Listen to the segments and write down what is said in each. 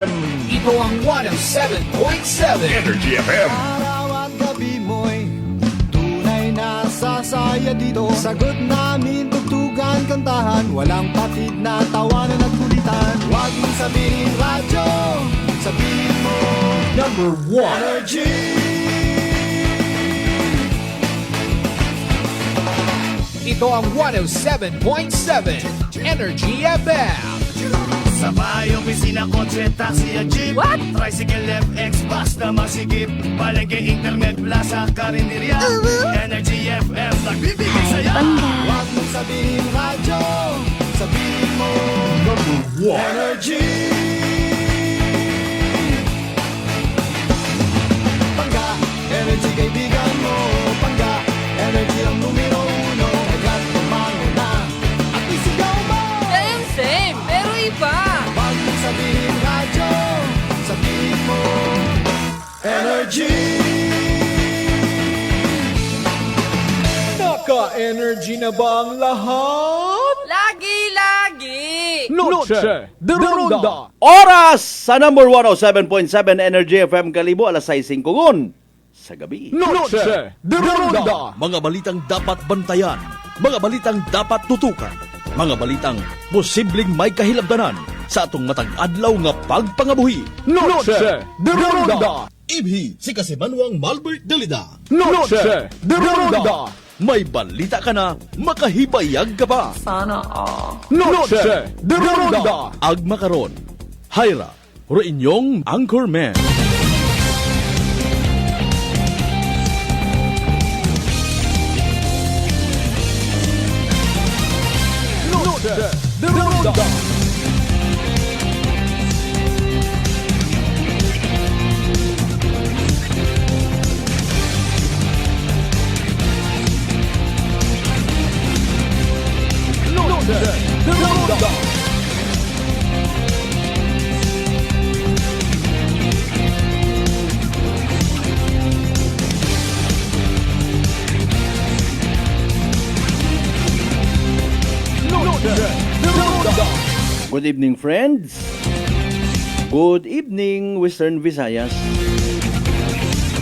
Ito ang 107.7 Energy FM. Araw at gabi mo'y tunay na sasaya dito. Sagot namin, tugtugan, kantahan, walang patid na tawanan at kulitan. Huwag mong sabihin radyo, sabihin mo Number 1. Energy. Ito ang 107.7 Energy FM. Sa bahay, opisina, kotse, taxi at jeep. What? Tricycle, FX, bus na masigip. Palengke, internet, plaza, karinderya. Energy FM, nagbibigay saya. Huwag mong sabihin radyo, sabihin mo Number 1. Energy. Pangga, energy kaibigan mo. Pangga, energy ang numero uno. Agad tumano na at isigaw mo. Same, pero iba. Huwag mong sabihin radyo, sabihin mo Energy. Naka-energy na ba ang lahat? Lagi. Noche de Ronda. Oras sa number 107.7 Energy FM Kalibo, alas 6:05 sa gabi. Noche de Ronda. Mga balitang dapat bantayan, mga balitang dapat tutukan, mga balitang posibleng may kahilabdanan sa atong matag adlaw nga pagpangabuhi. Noche de Ronda. Ibhi si Kasimanwang Malbert Dalida. Noche de Ronda. May balita ka na, makahibayag ka pa. Noche de Ronda. Agma karon, Hyra, ro inyong anchorman. Noche de Ronda. Noche de Ronda. Noche de Ronda. Good evening, friends. Good evening, Western Visayas.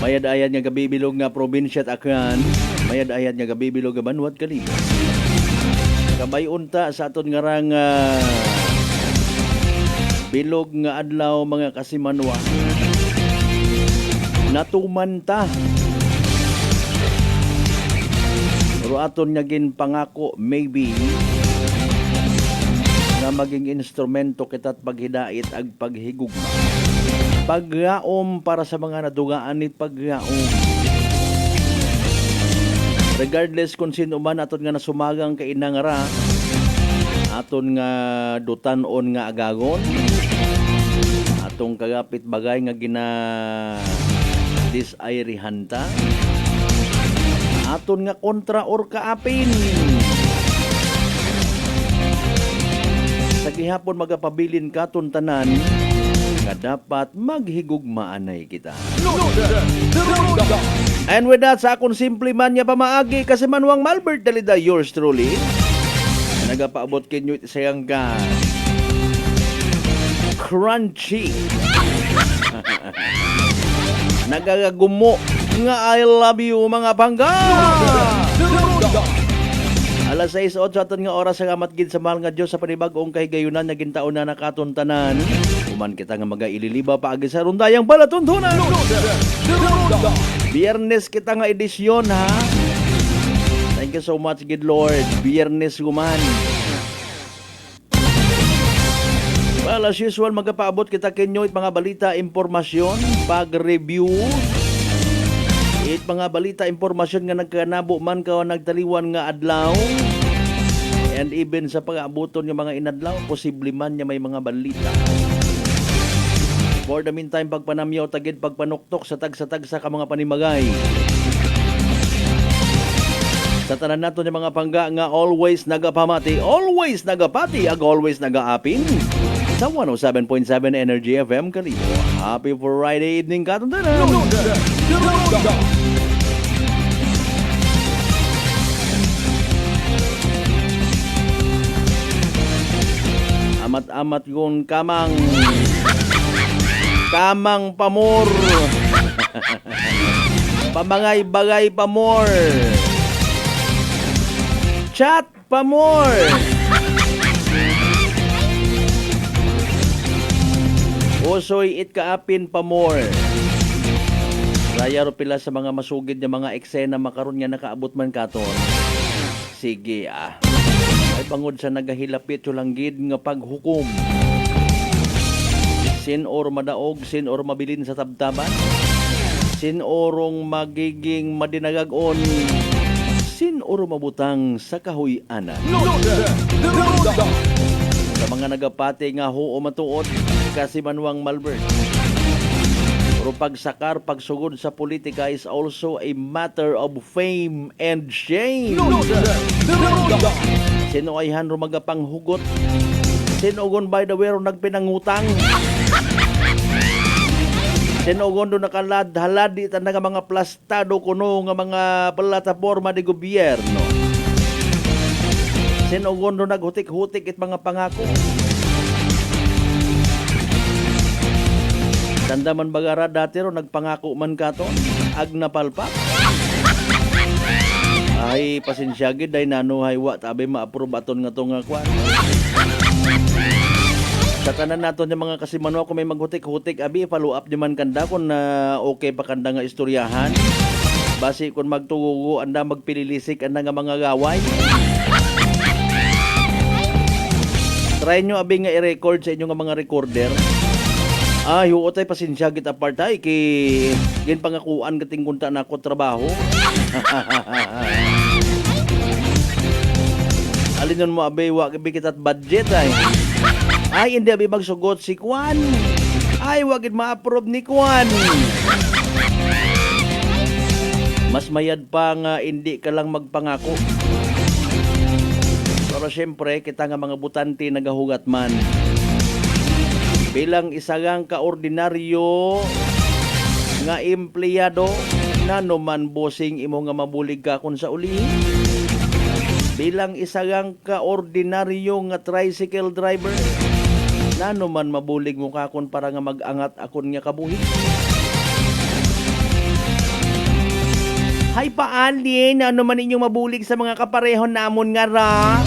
Mayad-ayad nga gabibilog nga probinsya at Aklan. Mayad-ayad nga gabibilog nga Banwat Kalibo. Kamay unta sa aton nga rang bilog nga adlaw mga Kasimanwa. Natumanta. Pero aton nga ginpangako maybe nga maging instrumento kita't paghidait ag paghigugma. Pagyaom para sa mga nadugaan ni pagyaom. Regardless kung sino man aton nga nasumagang kainangara, aton nga dutanon nga agagon, atong kagapit bagay nga gina disayrihanta, aton nga kontra or kaapin. Sa gihapon magapabilin katon tanan, dapat maghigugmaanay kita. Noche de Ronda. And with that, sa akong simple man niya pamaagi, Kasimanwang Malbert Dalida, yours truly, nagapaabot kinyo sayang ka crunchy nagagagumo nga I love you mga pangga. De Ronda. Alas 6:08 aton nga oras sa matgid sa mahal nga Dios sa panibag-ong kahigayunan na gintaon na nakatuntanan. Uman kita nga magaililiba paagi sa rundayang balatuntunan. Noche de Ronda. Biyernes kita nga edisyon ha. Thank you so much, good Lord. Biyernes guman. Well, as usual, magapaabot kita kinyo it mga balita, impormasyon, pag-review. It mga balita, impormasyon nga nagkanabo man ka o nagtaliwan nga adlaw. And even sa pag-aabuton ng mga inadlaw, posible man niya may mga balita. For the meantime, pagpanamyaw, tagid, pagpanuktok, sa tag-sa ka mga panimagay. Sa tanan nato ng mga pangga nga always nagapamati, always nagapati, ag always nagaapin. Sa 107.7 Energy FM Kalibo. Happy Friday evening katuntanan. Noche de Ronda. Amat-amat yun kamang Kamang pamor. Pamangay-bagay pamor. Chat pamor. Usoy it kaapin pamor. Raya ro pila sa mga masugid nga mga eksena makaron nga nakaabot man katon. Sige ay bangod sa nagahilapit yo lang gid nga paghukom. Sin or madaog, sin or mabilin sa tabtaban. Sin orong magiging madinagag-on. Sin or mabutang sa kahuy-anan. Sa mga nagapati nga huo matuod kasi Manuang Malbert. Pero pagsakar, pagsugod sa politika is also a matter of fame and shame. Sino ay hanro magapanghugot? Sino gon by the way ro nagpinangutang? Sino gon do nakalad-halad di tan nga mga plastado kuno nga mga plataporma de gobyerno? Sino gon do naghutik-hutik it mga pangako? Tanda man bagara dati ro nagpangako man katon ag napalpak. Ay pasensya gid day nanuhay wa tabi ma-approve aton nga tong kwan. Sa tanan naton yung mga kasimanwa kung may maghutik-hutik abi follow up di man kanda kung okay pa kanda nga istoryahan. Basi kung magtugugo anda magpililisik anda nga mga gaway. Try nyo abi nga i-record sa inyo nga mga recorder. Huotay pasensya gid apartay kay gin pangakuan kating kunta na ako trabaho. Alinon mo abay wa kabi kitat budget ay hindi abi magsugot si Kwan. Ay wag gid ma-approve ni Kwan. Mas mayad pa nga hindi ka lang magpangako. Pero syempre kita nga mga butante nagahugat man. Bilang isagang kaordinaryo nga empleyado na naman bossing imo nga mabulig ka kun sa uli. Bilang isagang kaordinaryo nga tricycle driver na naman mabulig mo ka kun para nga mag-angat akon nga kabuhi. Hay paali na naman inyong mabulig sa mga kaparehon namon nga ra.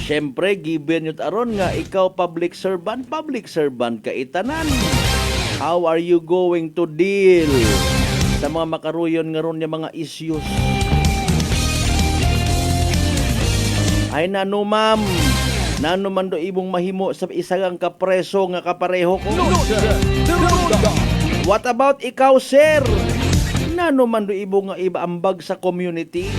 Siyempre, given yun aron nga ikaw public servant ka itanan. How are you going to deal sa mga makaruyon nga ron yung mga issues? Ay nano ma'am, nano man do ibong mahimo sa isang kapreso nga kapareho ko? What about ikaw sir? Nano man do ibong nga ibaambag sa community?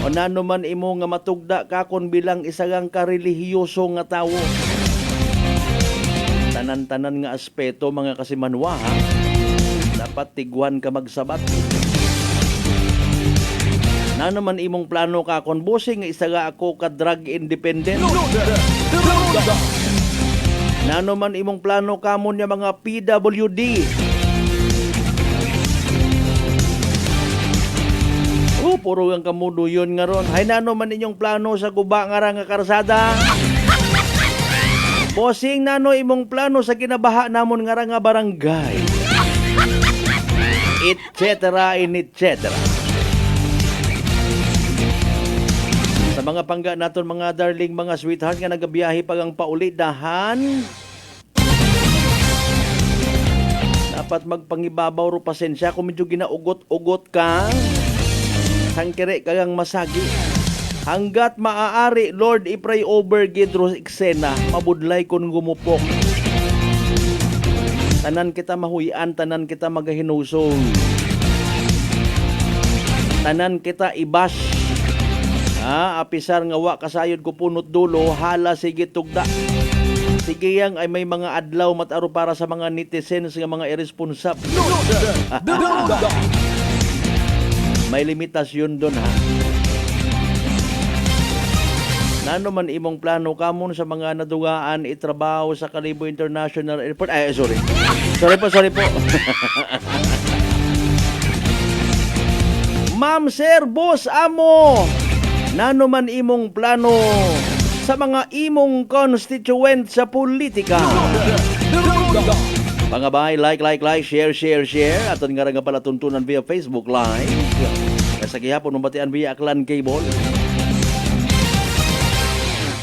O nano man imo nga matugda ka kon bilang isagang karelihiyoso nga tawo. Tanan-tanan nga aspeto mga kasimanwa ha. Dapat tiguan ka magsabat. Nano man imong plano ka kon bossing nga isaga ako ka drug independent. Nano man imong plano ka mo nga mga PWD. Puro ang kamudo yun nga ron. Hay nano man inyong plano sa guba nga ra nga karsada. Bossing nano imong plano sa kinabaha namon nga ra nga barangay. Etc. Sa mga pangga naton mga darling, mga sweetheart nga nagabiyahe pag ang pauli dahan. Dapat magpangibabaw ro pasensya kung medyo ginaugot-ugot ka. Sangkere kagang masagi. Hanggat maaari, Lord, i-pray over gidro eksena, mabudlay kon gumupok. Tanan kita mahuyan, tanan kita magahinusong. Tanan kita ibas. Apisar nga wa kasayod ko punot dulo, hala sige tugda. Sige yang ay may mga adlaw mataro para sa mga netizens nga mga irresponsable. May limitasyon doon ha. Nano man imong plano kamon sa mga nadugaan itrabaho sa Kalibo International Airport. Sorry po. Ma'am, sir, boss, amo. Nano man imong plano sa mga imong constituent sa politika. Dugtong. Mga bay, like, share. Aton nga nga pala tuntunan via Facebook Live. Sa gihapon mabatian via Aklan Cable.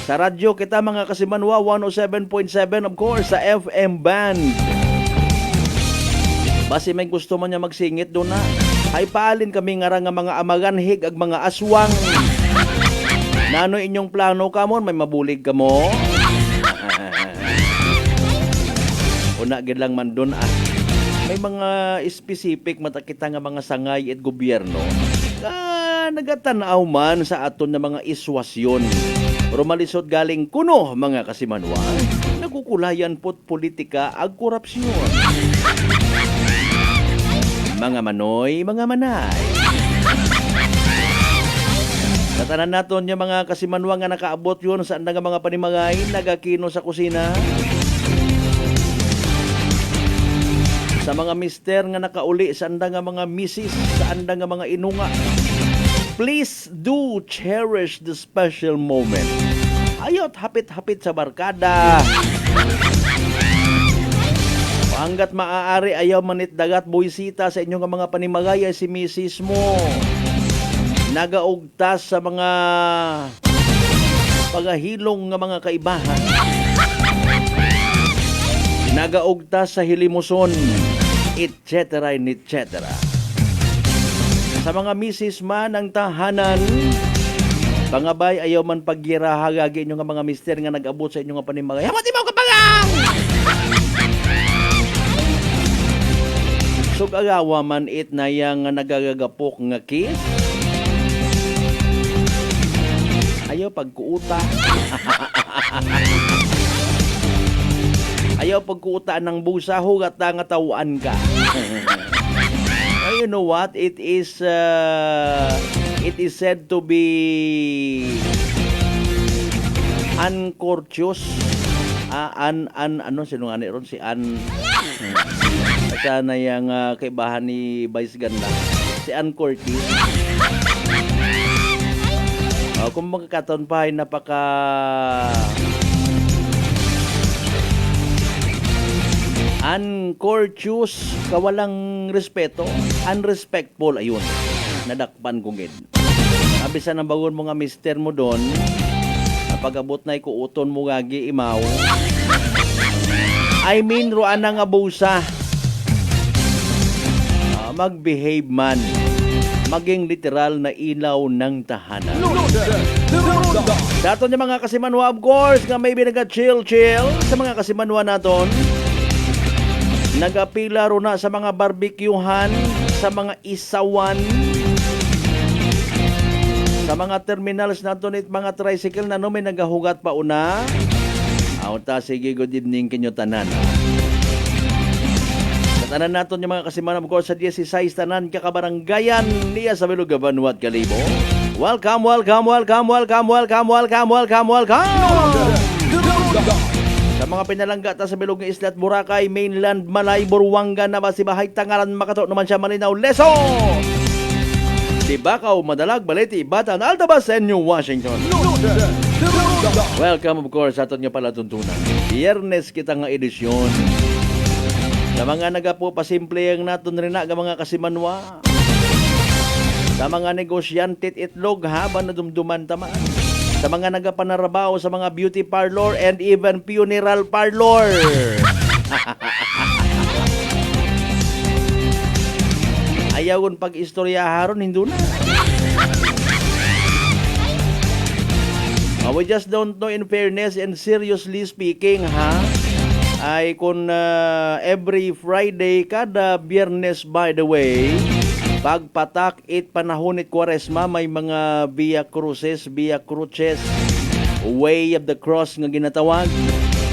Sa radyo kita mga kasimanwa 107.7 of course sa FM band. Basi may gusto man niya magsingit doon na. Ay paalin kami nga nga mga amaganhig ag mga aswang. Nano inyong plano kamon may mabulig kamo. Una gid lang man doon may mga specific matakita nga mga sangay at gobyerno nagatanaw man sa aton na mga iswasyon. Pero malisod galing kuno mga kasimanwa, nagkukulayan pot politika ag korupsyon. Mga manoy, mga manay. Tatanan naton yung mga kasimanwa nga nakaabot yun saan nga mga panimagay, nagakino sa kusina. Sa mga mister nga nakauli, saan nga mga misis, saan nga mga inunga. Please do cherish the special moment. Ayot, hapit-hapit sa barkada. Hanggat maaari, ayaw manit dagat buwisita sa inyong mga panimagay ay si misis mo. Nagaugtas sa mga pagahilong nga mga kaibahan. Nagaugtas sa hilimuson, etc. Sa mga misis man ang tahanan, pangabay ayaw man pagyirahagagi inyo nga mga mister nga nag-abot sa inyo nga panimagay. Hamati mo kapangang! Sug agawa man it na yang nagagagapok nga kiss. Ayaw pagkuuta. Ayaw pagkuutaan ng busa, hugat nga tawaan ka. You know what? It is said to be uncourteous. Ano sinungani ron si sana yang kaibahan ni Vice Ganda. Si uncourteous. Kung magkakaton pa ay napaka uncourteous, kawalang respeto, unrespectful, ayun, nadakpan kong gid. Abisan ang bagon mo nga mister mo doon, pag-abot na ikuuton mo gagi imaw. I mean, ruan na nga busa. Mag-behave man. Maging literal na ilaw ng tahanan. Dugtong. Dato niya mga kasimanwa, of course, nga may binaga-chill sa mga kasimanwa naton. Nagapila ro na sa mga barbecuehan, sa mga isawan, sa mga terminals naton it mga tricycle na no may nagahugat pa una. Auta sige, good evening kinyo tanan. Tanan naton yung mga kasimanwa, of course, sa 16 tanan kakabaranggayan niya sa Beluga, Vanuatu, Kalibo. Welcome. Dugtong. Sa mga pinalangga sa Bilog ng Isla at Boracay, Mainland, Malay, Buruanga, Nabasibahay, Tangaran, Makato, naman siya Malinaw, Leso! Tibakaw, Madalag, Baleti, Batan, Altabas, and New Washington. Dugtong. Welcome, of course, sa aton nga pala tuntunan. Biyernes kita nga edisyon. Sa mga nagapo pasimple ang naton rin na mga kasimanwa. Sa mga negosyante at itlog, haba na dumduman tamaan. Sa mga nagapanarabaho sa mga beauty parlor and even funeral parlor. Ayawon pag-istoryaharon, hindi na. We just don't know, in fairness and seriously speaking, ay kung every Friday, kada Biyernes, by the way, pagpatak it panahon it Kwaresma, may mga Via Cruces, Way of the Cross nga ginatawag.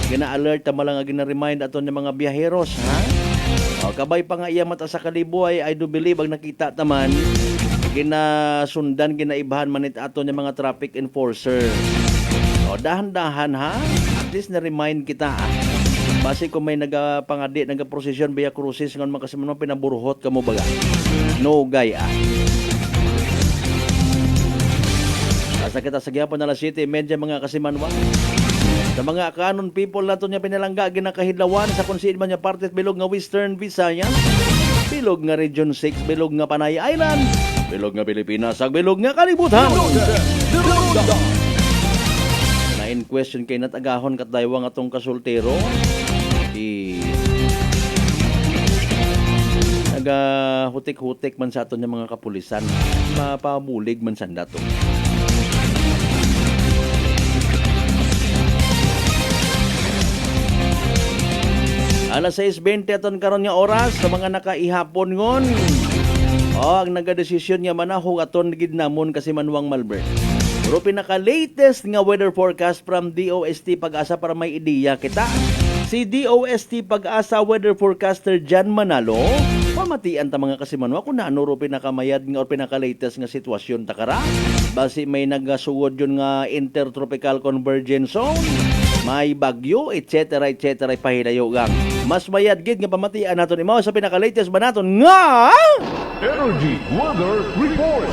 Gina-alert tama lang nga gina-remind aton ng mga biyaheros, kabay pa nga iya mata sa Kalibo ay I do believe ang nakita taman ginasundan, ginaibahan man it aton ng mga traffic enforcer. Dahan-dahan at least na-remind kita base kung may nagapangadi, nagaprosesyon Via Cruces ngon man kasi man pinaburuhot kamo baga. No gay. Sa kita sa Gyapon na City, medya mga kasimanwa. Sa mga kanon people nato niya pinalangga ginakahidlawan sa kung siin man niya parte at bilog nga Western Visayas, bilog nga Region 6, bilog nga Panay Island, bilog nga Pilipinas, ag bilog nga kalibutan. Na in question kay natagahon kat daywang atong kasultero. Hutik-hutik man sa aton yung mga kapulisan, mapamulig man sa dato. Alas 6:20 aton karon nga oras sa mga nakaihapon ngon. Ang nagadesisyon nga manahog aton gid namon kasi Manuang Malbert. Pero pinaka-latest nga weather forecast from DOST Pag-asa para may ideya kita. Si DOST Pag-asa weather forecaster Jan Manalo, pamatian ta mga kasimanwa kung naano ro pinakamayad nga o pinaka-latest nga sitwasyon takara. Basi may nagasugod yun nga intertropical convergence zone, may bagyo, etc. Pahidayo gang. Mas mayad gid nga pamatian naton imaw sa pinaka-latest ba naton nga Energy Weather Report.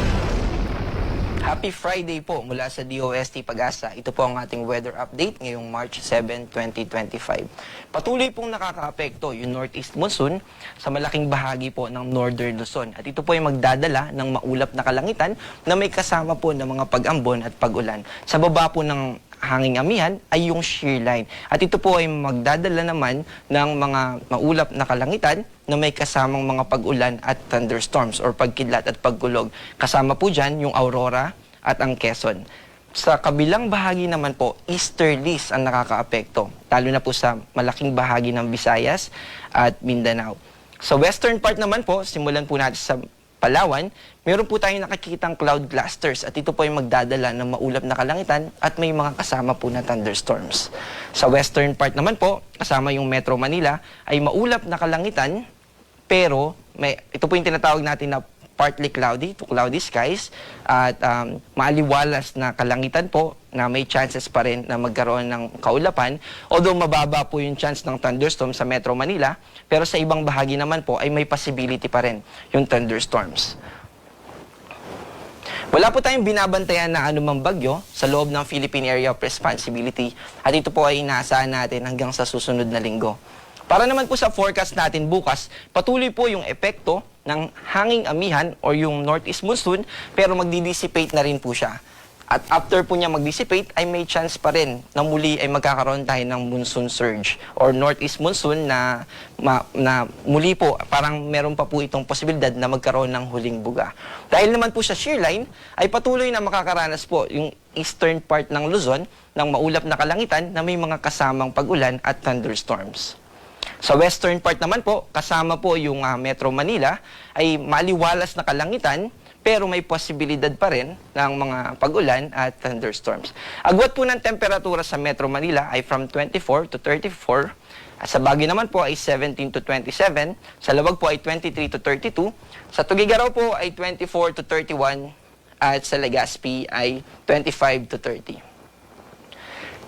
Happy Friday po mula sa DOST Pag-asa. Ito po ang ating weather update ngayong March 7, 2025. Patuloy pong nakakaapekto yung northeast monsoon sa malaking bahagi po ng northern Luzon. At ito po ay magdadala ng maulap na kalangitan na may kasama po ng mga pag-ambon at pag-ulan. Sa baba po ng hanging amihan ay yung shear line. At ito po ay magdadala naman ng mga maulap na kalangitan na may kasamang mga pag-ulan at thunderstorms or pagkidlat at pagkulog. Kasama po dyan yung Aurora at ang Quezon. Sa kabilang bahagi naman po, easterlies ang nakakaapekto, lalo na po sa malaking bahagi ng Visayas at Mindanao. Sa western part naman po, simulan po natin sa Palawan, meron po tayong nakikitang cloud clusters at ito po ay magdadala ng maulap na kalangitan at may mga kasama po na thunderstorms. Sa western part naman po, kasama yung Metro Manila, ay maulap na kalangitan pero ito po yung tinatawag natin na partly cloudy to cloudy skies at maaliwalas na kalangitan po na may chances pa rin na magkaroon ng kaulapan. Although mababa po yung chance ng thunderstorm sa Metro Manila, pero sa ibang bahagi naman po ay may possibility pa rin yung thunderstorms. Wala po tayong binabantayan na anumang bagyo sa loob ng Philippine Area of Responsibility at ito po ay inaasahan natin hanggang sa susunod na linggo. Para naman po sa forecast natin bukas, patuloy po yung epekto ng hanging amihan o yung northeast monsoon pero magdi-dissipate na rin po siya. At after po niya mag-dissipate ay may chance pa rin na muli ay magkakaroon tayo ng monsoon surge or northeast monsoon na muli po parang meron pa po itong posibilidad na magkaroon ng huling buga. Dahil naman po sa shear line ay patuloy na makakaranas po yung eastern part ng Luzon ng maulap na kalangitan na may mga kasamang pag-ulan at thunderstorms. Sa western part naman po, kasama po yung Metro Manila, ay maliwalas na kalangitan, pero may posibilidad pa rin ng mga pag-ulan at thunderstorms. Agwat po ng temperatura sa Metro Manila ay from 24 to 34, at sa Baguio naman po ay 17 to 27, sa Lawag po ay 23 to 32, sa Tugigaraw po ay 24 to 31, at sa Legazpi ay 25 to 30.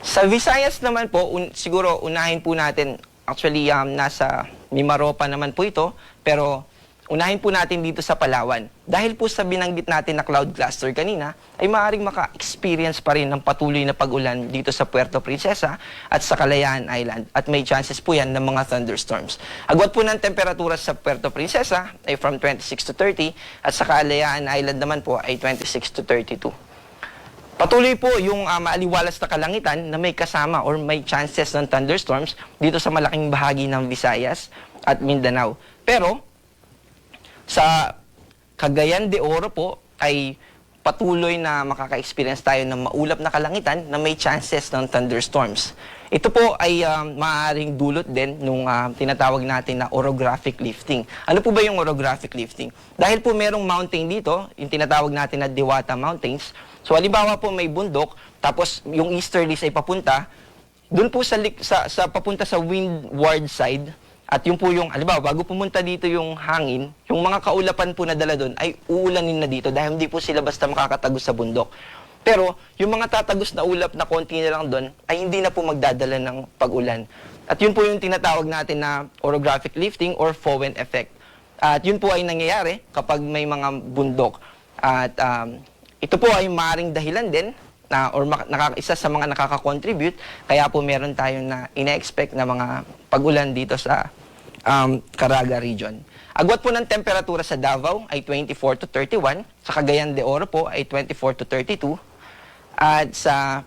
Sa Visayas naman po, siguro unahin po natin. Actually, nasa Mimaropa naman po ito, pero unahin po natin dito sa Palawan. Dahil po sa binanggit natin na cloud cluster kanina, ay maaaring maka-experience pa rin ng patuloy na pag-ulan dito sa Puerto Princesa at sa Kalayaan Island. At may chances po yan ng mga thunderstorms. Agwat po ng temperatura sa Puerto Princesa ay from 26 to 30 at sa Kalayaan Island naman po ay 26 to 32. Patuloy po yung maaliwalas na kalangitan na may kasama or may chances ng thunderstorms dito sa malaking bahagi ng Visayas at Mindanao. Pero sa Cagayan de Oro po ay patuloy na makaka-experience tayo ng maulap na kalangitan na may chances ng thunderstorms. Ito po ay maaaring dulot din nung tinatawag natin na orographic lifting. Ano po ba yung orographic lifting? Dahil po merong mountain dito, yung tinatawag natin na Diwata Mountains. So halimbawa po may bundok, tapos yung easterlies ay papunta, doon po sa papunta sa windward side, at yung po yung, halimbawa, bago pumunta dito yung hangin, yung mga kaulapan po na dala doon ay uulanin na dito dahil hindi po sila basta makakatagos sa bundok. Pero yung mga tatagos na ulap na konti na lang doon ay hindi na po magdadala ng pag-ulan. At yun po yung tinatawag natin na orographic lifting or Fowen effect. At yun po ay nangyayari kapag may mga bundok. At ito po ay maaaring dahilan din isa sa mga nakaka-contribute, kaya po meron tayong na ina-expect na mga pag-ulan dito sa Caraga region. Agwat po ng temperatura sa Davao ay 24 to 31, sa Cagayan de Oro po ay 24 to 32, at sa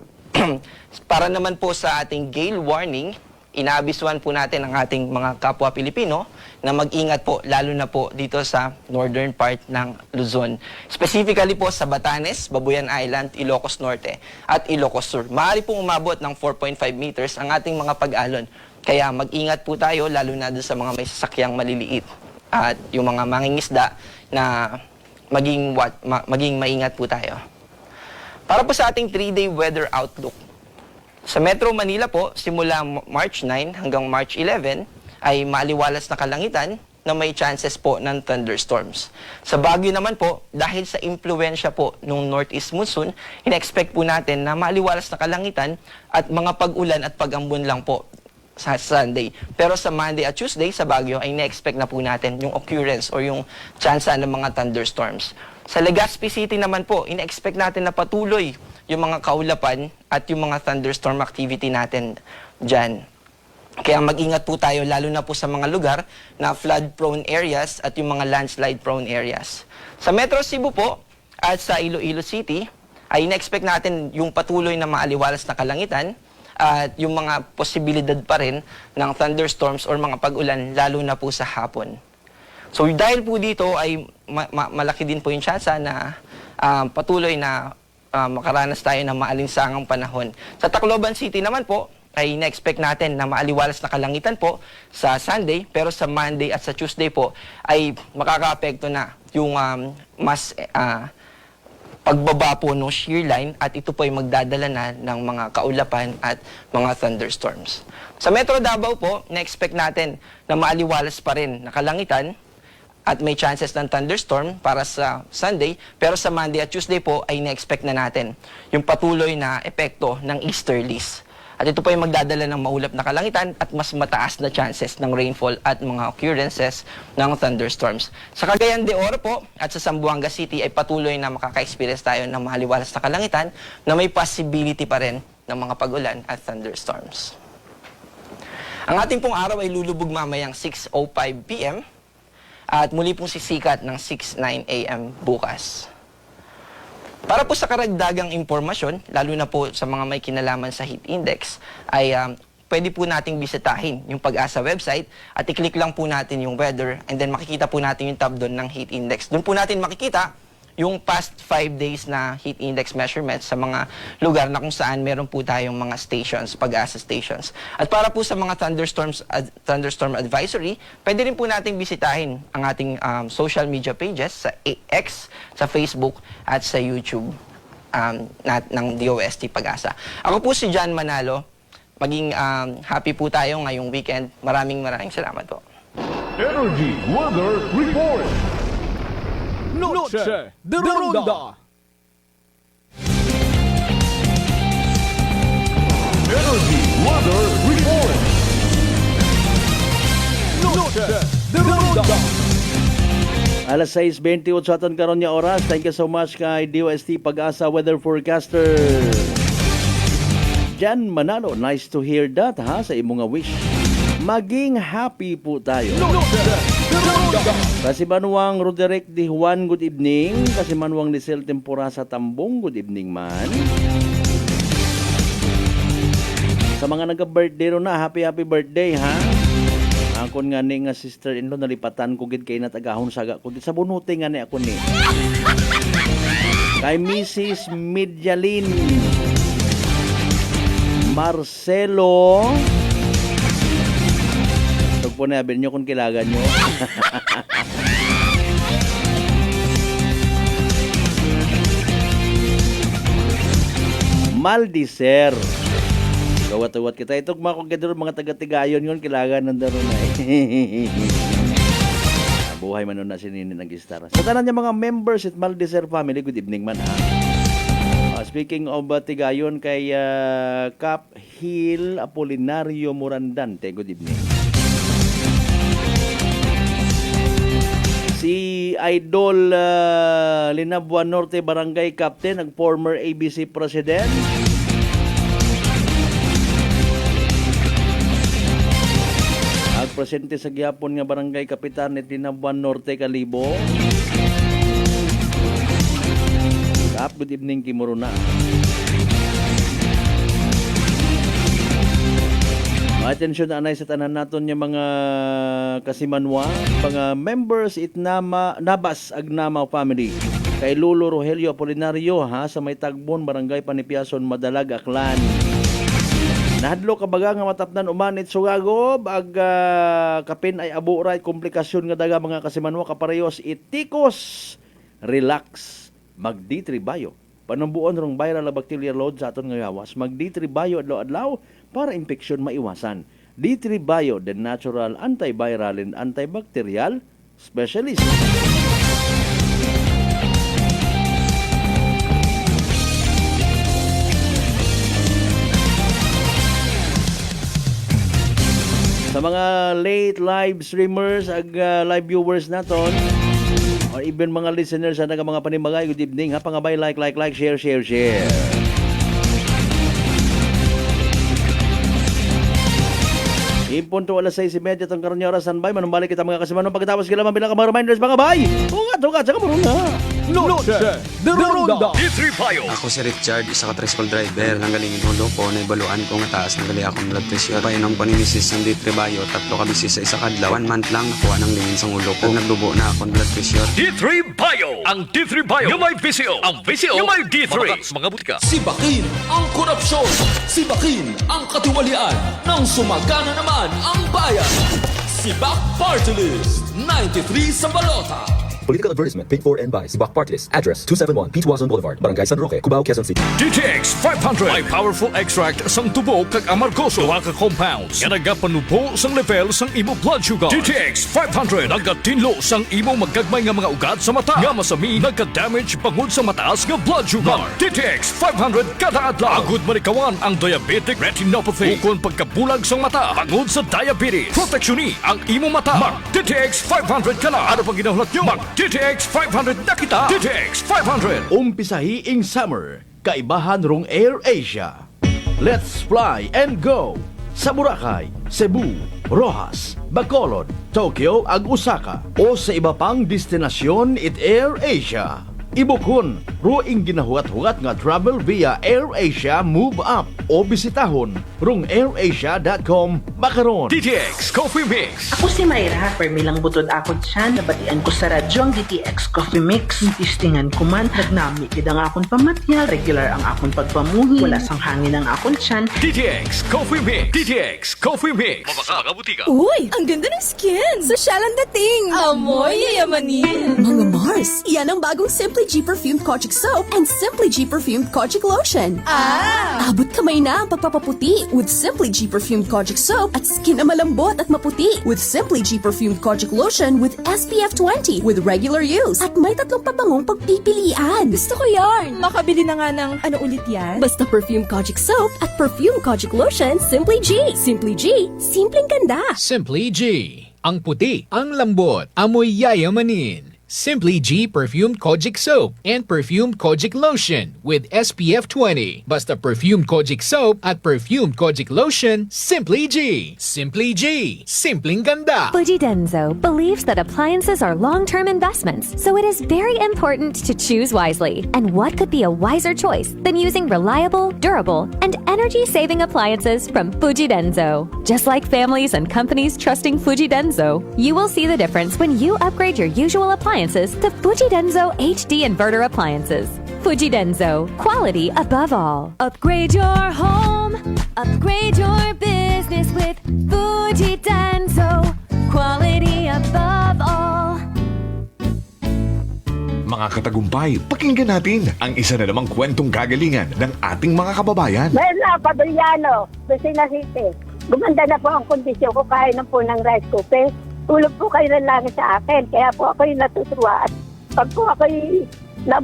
para naman po sa ating gale warning, inaabisuan po natin ang ating mga kapwa Pilipino na mag-ingat po, lalo na po dito sa northern part ng Luzon. Specifically po sa Batanes, Babuyan Island, Ilocos Norte at Ilocos Sur. Maaari pong umabot ng 4.5 meters ang ating mga pag-alon. Kaya mag-ingat po tayo, lalo na doon sa mga may sasakyang maliliit. At yung mga mangingisda na maging maingat po tayo. Para po sa ating 3-day weather outlook. Sa Metro Manila po, simula March 9 hanggang March 11, ay maaliwalas na kalangitan na may chances po ng thunderstorms. Sa Baguio naman po, dahil sa impluensya po ng northeast monsoon, ina-expect po natin na maaliwalas na kalangitan at mga pag-ulan at pag-ambon lang po sa Sunday. Pero sa Monday at Tuesday sa Baguio ay na-expect na po natin yung occurrence o yung chance ng mga thunderstorms. Sa Legazpi City naman po, ina-expect natin na patuloy yung mga kaulapan at yung mga thunderstorm activity natin dyan. Kaya mag-ingat po tayo lalo na po sa mga lugar na flood-prone areas at yung mga landslide-prone areas. Sa Metro Cebu po at sa Iloilo City ay ina-expect natin yung patuloy na maaliwalas na kalangitan at yung mga posibilidad pa rin ng thunderstorms or mga pag-ulan lalo na po sa hapon. So dahil po dito ay malaki din po yung tsansa na patuloy na makaranas tayo ng maalinsangang panahon. Sa Tacloban City naman po, ay na-expect natin na maaliwalas na kalangitan po sa Sunday, pero sa Monday at sa Tuesday po ay makaka-apekto na yung mas pagbaba po ng shear line at ito po ay magdadala na ng mga kaulapan at mga thunderstorms. Sa Metro Davao po, na-expect natin na maaliwalas pa rin na kalangitan at may chances ng thunderstorm para sa Sunday, pero sa Monday at Tuesday po ay na-expect na natin yung patuloy na epekto ng easterlies. At ito po ay magdadala ng maulap na kalangitan at mas mataas na chances ng rainfall at mga occurrences ng thunderstorms. Sa Cagayan de Oro po at sa Zamboanga City ay patuloy na makaka-experience tayo ng mahaliwalas na kalangitan na may possibility pa rin ng mga pag-ulan at thunderstorms. Ang ating pong araw ay lulubog mamayang 6:05 p.m. at muli pong sisikat ng 6:09 a.m. bukas. Para po sa karagdagang impormasyon, lalo na po sa mga may kinalaman sa heat index, ay pwede po nating bisitahin yung Pag-asa website at i-click lang po natin yung weather and then makikita po natin yung tab doon ng heat index. Doon po natin makikita yung past 5 days na heat index measurements sa mga lugar na kung saan meron po tayong mga stations, Pag-asa stations. At para po sa mga thunderstorm advisory, pwede rin po nating bisitahin ang ating social media pages sa X, sa Facebook at sa YouTube ng DOST Pag-asa. Ako po si John Manalo. Maging happy po tayo ngayong weekend. Maraming salamat po. Energy Weather Report. Noche de Ronda. Energy Weather Report. Noche de Ronda. Alas 6:28 sa aton karon nga oras. Thank you so much kay DOST Pag-asa Weather Forecaster Jan Manalo. Nice to hear that sa imong wish. Maging happy po tayo. Kasi Manuang Roderick Di Juan, good evening. Kasi Manuang Lisel Tempora sa Tambong, good evening man. Sa mga nagka-birthday ro na, happy birthday ha. Akon nga ni nga sister-in-law nalipatan ko gid kay natagahon saga ko sa bunuti nga ni ako ni. Kay Mrs. Midjalin Marcelo. Tugpo na abin nyo kung kilagan nyo. Maldiser. Gawat-gawat kita. Itong mga taga-tigayon yun, kilagan ng daro na buhay man nun na sinini nag-istar. Sa tanan niya mga members at Maldiser family, good evening man ha. Speaking of tigayon kay Cap Hill Apolinario Morandante, good evening. Si Idol Linabuan Norte Barangay Captain, ang former ABC President. Ang presente sa gihapon nga Barangay Kapitan ni Linabuan Norte Kalibo. Good evening, Kimuruna. Atensyon na anay sa tanan naton yung mga kasimanwa, mga members Nabas Agnama family. Kay Lolo Rogelio Apolinario sa may Tagbon, Barangay Panipiason, Madalag, Aklan. Nahadlo kabaga nga matapnan umanit sugagob ag kapin ay aburay komplikasyon nga daga mga kasimanwa kaparehos itikos relax mag D3 Bio. Panambuon rong viral na bacterial load sa aton nga gawas. Mag D3 Bio adlaw-adlaw para infeksyon maiwasan. D3 Bio, the natural antiviral and antibacterial specialist. Sa mga late live streamers ag live viewers naton, or even mga listeners sa mga panimagay, good evening ha, pangabay, like, share. Impunto alas 6:30 itong karoon oras standby. Manumbalik kita mga kasimanong pagkatapos kila mabilang mga reminders mga bay. Ugat, saka maruna. Noche de Ronda. D3 Bio. Ako si Richard, isa ka tricycle driver. Nanggalingin hulo ko, naibaluan ko nga taas ng gali akong blood pressure. Painom ko ni Mrs. ng D3 Bio, 3 ka bisis sa isa kadlaw. 1 month lang nakuha ng lingin sa ulo ko. Nagdubo na akong blood pressure. D3 Bio. Ang D3 Bio. Yung may VCO. Ang VCO. Yung may D3. Mga butika. Sibakin ang korupsyon. Sibakin ang katiwalian. Nang sumagana naman ang bayan. Sibak Party List. 93 sa balota. Political advertisement paid for and by Sibak Party List. Address 271 Pitwazon Boulevard, Barangay San Roque, Cubao, Quezon City. DTX 500 may powerful extract sang tubo kag amargoso wa ka compounds nga nagapanubo sang level sang imo blood sugar. DTX 500 nagatinlo sang imo magagmay nga mga ugat sa mata nga masami nagka-damage bangod sa mataas nga blood sugar. DTX 500 kada adlaw agud marikawan ang diabetic retinopathy ukon pagkabulag sang mata bangod sa diabetes. Proteksyon ang imo mata. Mag DTX 500 kana. Ano pang ginahulak nyo? Mag DTX 500 na kita. DTX 500. Umpisahiing summer, kaibahan rong Air Asia. Let's fly and go sa Boracay, Cebu, Rojas, Bacolod, Tokyo ag Osaka o sa iba pang destinasyon it Air Asia. Ibukon, ruing ginahuat-huat nga travel via Air Asia Move Up o bisitahon rong airasia.com makaron. DTX Coffee Mix. Ako si Mayra, permilang butod ako dyan, nabatian ko sa radyo ang DTX Coffee Mix. Tistingan ko man, nagnami kid ang akong pamatyal, regular ang akong pagpamuhi, wala sang hangin ang akong tiyan. DTX Coffee Mix. DTX Coffee Mix. Mga butika. Uy, ang ganda ng skin! Sosyal ang dating! Amoy yayamanin! Mga Mars, yan ang bagong Simply G Perfumed Kojic Soap and Simply G Perfumed Kojic Lotion. Abot kamay na ang pagpapaputi with Simply G Perfumed Kojic Soap at skin na malambot at maputi with Simply G Perfumed Kojic Lotion with SPF 20 with regular use. At may 3 pabangong pagpipilian. Gusto ko yarn! Makabili na nga ng ano ulit yan? Basta Perfumed Kojic Soap at Perfumed Kojic Lotion, Simply G. Simply G, simpleng ganda. Simply G. Ang puti, ang lambot, amoy yayamanin. Simply G Perfumed Kojic Soap and Perfumed Kojic Lotion with SPF 20. Basta Perfumed Kojic Soap at Perfumed Kojic Lotion, Simply G. Simply G. Simpleng ganda. Fuji Denso believes that appliances are long-term investments, so it is very important to choose wisely. And what could be a wiser choice than using reliable, durable, and energy-saving appliances from Fuji Denso? Just like families and companies trusting Fuji Denso, you will see the difference when you upgrade your usual appliances to Fuji Denso HD Inverter Appliances. Fuji Denso, quality above all. Upgrade your home, upgrade your business with Fuji Denso, quality above all. Mga katagumpay, pakinggan natin ang isa na namang kwentong kagalingan ng ating mga kababayan. Merla Paduliano, Lucena City. Gumanda na po ang kondisyon ko kaya na po ng rice cooker. Tulog po kayo ng langit sa akin, kaya po ako yung natutuwa. At pag po ako na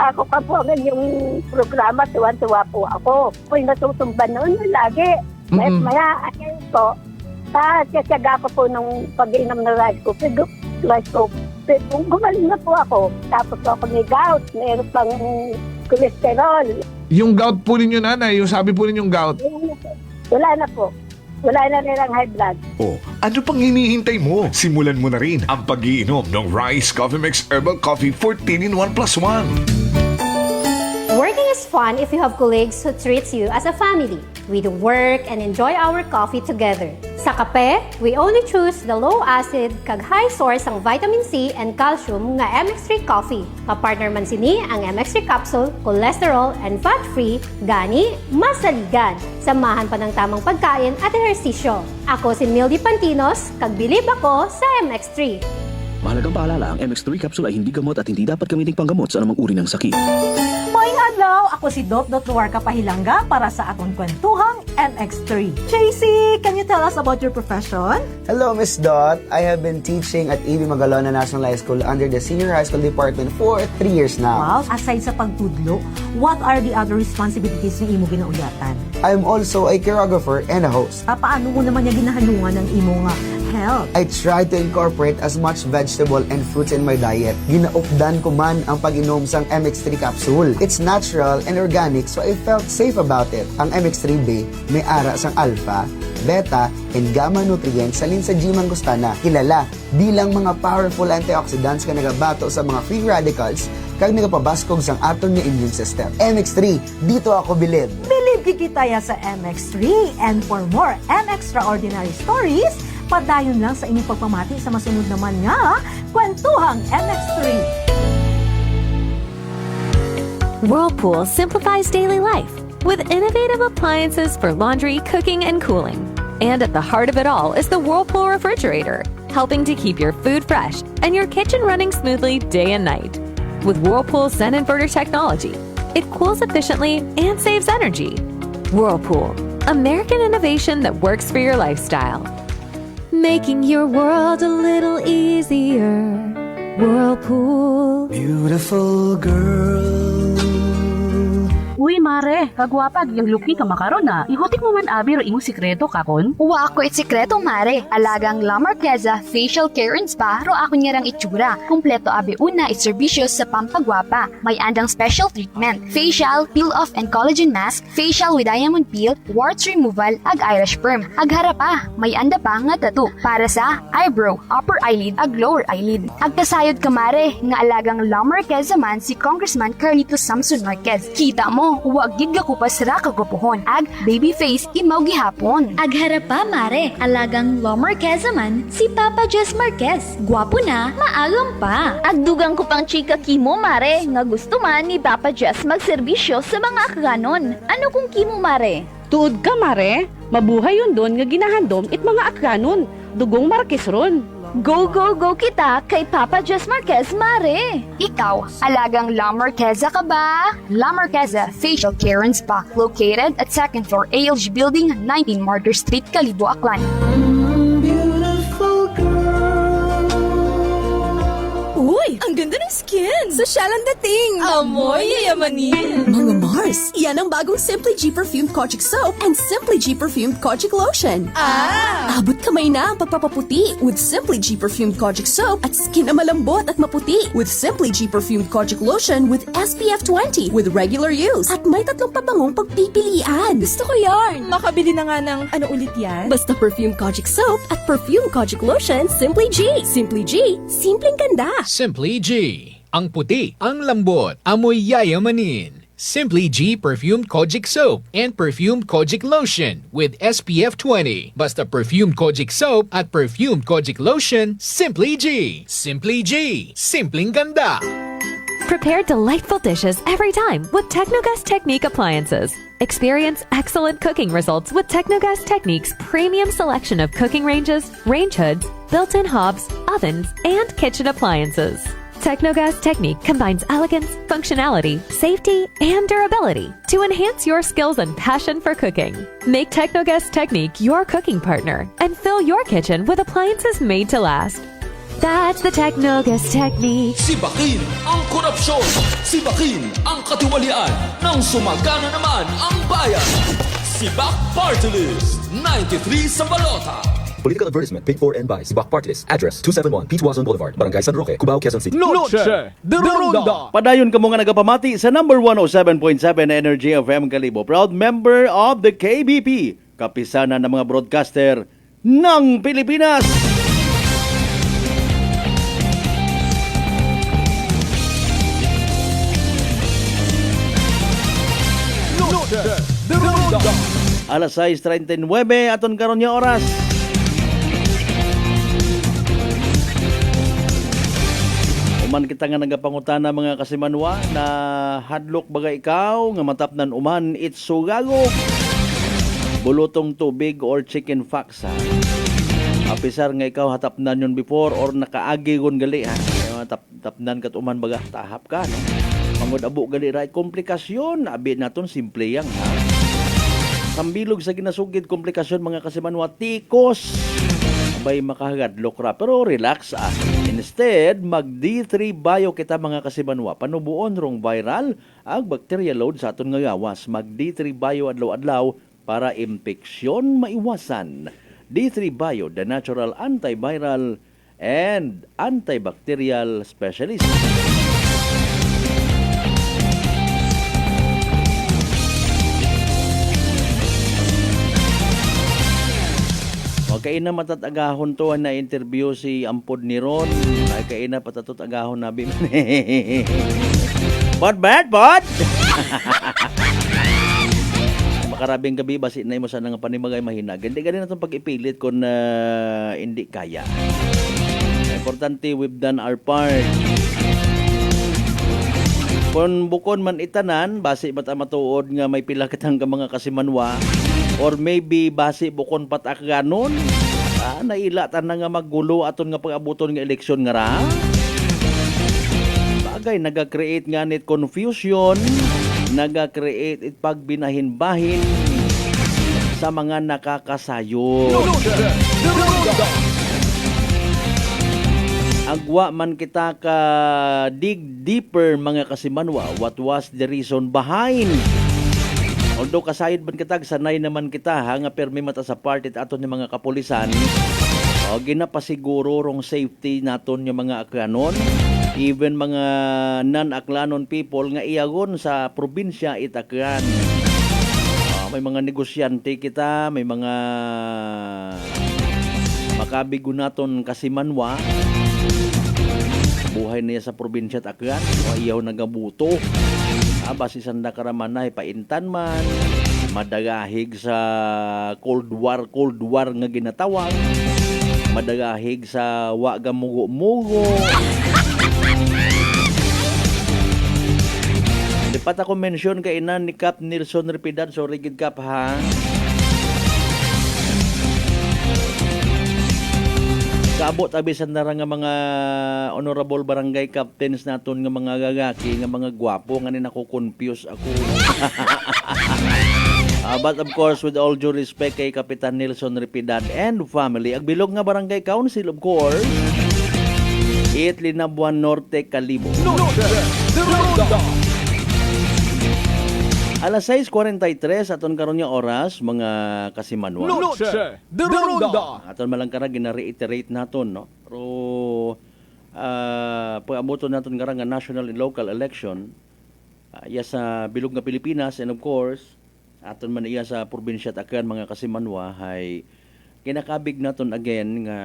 ako ka po yung programa, tuwan-tuwa po ako. Po yung natutumba noon lagi. Maya, ayun po, kasyaga ko po nung pag-inom ng rice cooker, Kung gumaling na po ako, tapos po ako may gout, meron pang cholesterol. Yung gout po ninyo, nanay, yung sabi po ninyong gout. Wala na po. Wala na nilang high blood. Oh, ano pang hinihintay mo? Simulan mo na rin ang pag-iinom ng Rice Coffee Mix Herbal Coffee 14 in 1 plus 1. Working is fun if you have colleagues who treats you as a family. We do work and enjoy our coffee together. Sa kape, we only choose the low-acid kag high source ang vitamin C and calcium nga MX3 coffee. Kapartner man sini ang MX3 capsule, cholesterol and fat-free, gani, masaligan. Samahan pa ng tamang pagkain at ehersisyo. Ako si Mildy Pantinos, kag bilib ako sa MX3. Mahalagang paalala, ang MX3 capsule ay hindi gamot at hindi dapat gamiting panggamot sa anumang uri ng sakit. Moing adlaw, ako si Dot Luarca Pahilanga para sa atong kwentuhang MX3. JC, can you tell us about your profession? Hello, Miss Dot. I have been teaching at E.B. Magalona National High School under the Senior High School Department for 3 years now. Wow, aside sa pagtudlo, what are the other responsibilities ng imo ginauyatan? I'm also a choreographer and a host. Paano mo naman niya ginahanungan ng imo nga health? I try to incorporate as much vegetable and fruits in my diet. Ginaupdan ko man ang pag-inom sang MX3 capsule. It's natural and organic, so I felt safe about it. Ang MX3B may ara sang alpha, beta, and gamma nutrients salin sa G. mangostana, kilala bilang mga powerful antioxidants ka nagabato sa mga free radicals kag nagapabaskog sang aton nga immune system. MX3, dito ako bilib. Bilib kikitaya sa MX3, and for more MXtraordinary stories, padayon lang sa inyong pagpamati sa masunod naman nga Kwentuhang MX3. Whirlpool simplifies daily life with innovative appliances for laundry, cooking, and cooling. And at the heart of it all is the Whirlpool refrigerator, helping to keep your food fresh and your kitchen running smoothly day and night. With Whirlpool's Zen inverter technology, it cools efficiently and saves energy. Whirlpool, American innovation that works for your lifestyle. Making your world a little easier. Whirlpool. Beautiful girl. Uy, mare, kagwapag yung luki ka makaron na. Ihutik mo man abi ro imong sikreto kakon. Uwa ako it sikreto, mare. Alagang La Marqueza Facial Care and Spa ro ako niyarang itsura. Kompleto abi una it serbisyo sa pampagwapa. May andang special treatment. Facial, peel-off and collagen mask, facial with diamond peel, warts removal, ag eyelash perm. Ag harapa, may anda pa nga tattoo para sa eyebrow, upper eyelid, ag lower eyelid. Ag kasayod ka, mare, nga alagang La Marqueza man si Congressman Carlito Samson Marquez. Kita mo, huwag gid ko pa sira kagupuhon. Ag baby face imaw gihapon. Ag harapa, mare, alagang La Marqueza man si Papa Jess Marquez. Gwapo na, maagam pa. Ag dugang ko pang chika kimo, mare, nga gusto man ni Papa Jess magserbisyo sa mga akganon. Ano kung kimo, mare? Tuod ka, mare. Mabuhay yun doon nga ginahandom it mga akranon. Dugong Marquez ron. Go, go, go kita kay Papa Jess Marquez, mare! Ikaw, alagang La Marqueza ka ba? La Marqueza Facial Care and Spa, located at 2nd floor ALG Building, 19 Martyr Street, Kalibo, Aklan. Uy, ang ganda ng skin! Sosyal ang dating! Amoy yayamanin! Mga Mars, yan ang bagong Simply G Perfumed Kojic Soap and Simply G Perfumed Kojic Lotion. Abot kamay na ang pagpapaputi with Simply G Perfumed Kojic Soap at skin na malambot at maputi with Simply G Perfumed Kojic Lotion with SPF 20 with regular use. At may 3 pabangong pagpipilian. Gusto ko yarn! Makabili na nga ng ano ulit yan? Basta Perfumed Kojic Soap at Perfumed Kojic Lotion, Simply G. Simply G, simpleng ganda. Simply G. Ang puti, ang lambot, amoy yayamanin. Simply G Perfumed Kojic Soap and Perfumed Kojic Lotion with SPF 20. Basta Perfumed Kojic Soap at Perfumed Kojic Lotion, Simply G. Simply G. Simpleng ganda. Prepare delightful dishes every time with Technogas Technique appliances. Experience excellent cooking results with Technogas Technique's premium selection of cooking ranges, range hoods, built-in hobs, ovens, and kitchen appliances. Technogas Technique combines elegance, functionality, safety, and durability to enhance your skills and passion for cooking. Make Technogas Technique your cooking partner and fill your kitchen with appliances made to last. That's the Technogas Technique. Sibakin ang korupsyon. Sibakin ang katiwalian. Nang sumagana naman ang bayan. Sibak Party List. 93 sa balota. Political advertisement paid for and by Sibak Party List. Address 271 P. Tuazon Boulevard, Barangay San Roque, Cubao, Quezon City. Noche de Ronda. Padayon ka mga nagapamati sa number 107.7 Energy FM Kalibo. Proud member of the KBP, kapisanan ng mga broadcaster ng Pilipinas. Noche de Ronda. Alas 6:39 aton karon nga oras. Uman kita nga nagapangutana mga kasimanwa na hadlok baga ikaw nga matapnan uman itsugagog. Bulutong tubig or chicken fax ha. Apisar nga ikaw hatapnan yun before or nakaagi gon gali ha. Tapnan kat uman baga tahap ka no. Mangod abo gali ra komplikasyon abi naton simple yang ha. Sambilog sa ginasugid komplikasyon mga kasimanwa tikos. Abay makahagadlok ra pero relax ah. Instead mag D3 bio kita mga kasimanwa panubuon rong viral ang bacteria load sa aton nga gawas. Mag D3 bio adlaw-adlaw para impeksyon maiwasan. D3 bio, the natural antiviral and antibacterial specialist. Kaya na matatagahon to na interview si Ampod ni Ron. Kaya na patatutagahon na bim. Bad. Makarabing gabi basi na mo sana nga panimagay mahina. Hindi ganun natong pag-ipilit kung hindi kaya. Importante we've done our part. Kung bukon man itanan, basi bata matuod nga may pila kitang mga kasimanwa. Or maybe basi bukon patak ganon. Nailatan na nga maggulo aton nga pag-abuton nga eleksyon nga ra. Bagay naga-create nga nit confusion, naga-create it pagbinahin-bahin sa mga nakakasayo. Agwa man kita ka dig deeper mga kasimanwa, what was the reason behind? Although kasayod man kita, sanay naman kita nga permi mata sa part at aton yung mga kapulisan. Ginapasiguro rong safety naton yung mga aklanon. Even mga non-aklanon people nga iyagon sa probinsya itakyan. May mga negosyante kita, may mga makabigo naton kasimanwa. Buhay niya sa probinsya at akyan. Iyaw nagabuto. Basi sanda karaman na paintan man, madagahig sa Cold War nga ginatawag, madagahig sa waga mugo-mugo. Lipat ako mention kay inan ni Cap Nilson Repidad, sorry gid Cap ha. Kaabot abisan na nga mga honorable barangay captains naton nga mga gagaki, nga mga gwapo nga ni nako-confuse ako. But of course, with all due respect kay Kapitan Nilson Repidad and family, ang bilog nga barangay council of course, Linabuan Norte, Kalibo. Alas 6:43 aton karon nga oras mga kasimanwa. Noche de Ronda. Aton malangkara gina-reiterate naton no. Pero pag-abuton naton nga national and local election iya sa bilog nga Pilipinas and of course aton man iya sa probinsya at akan mga kasimanwa hay kinakabig naton again nga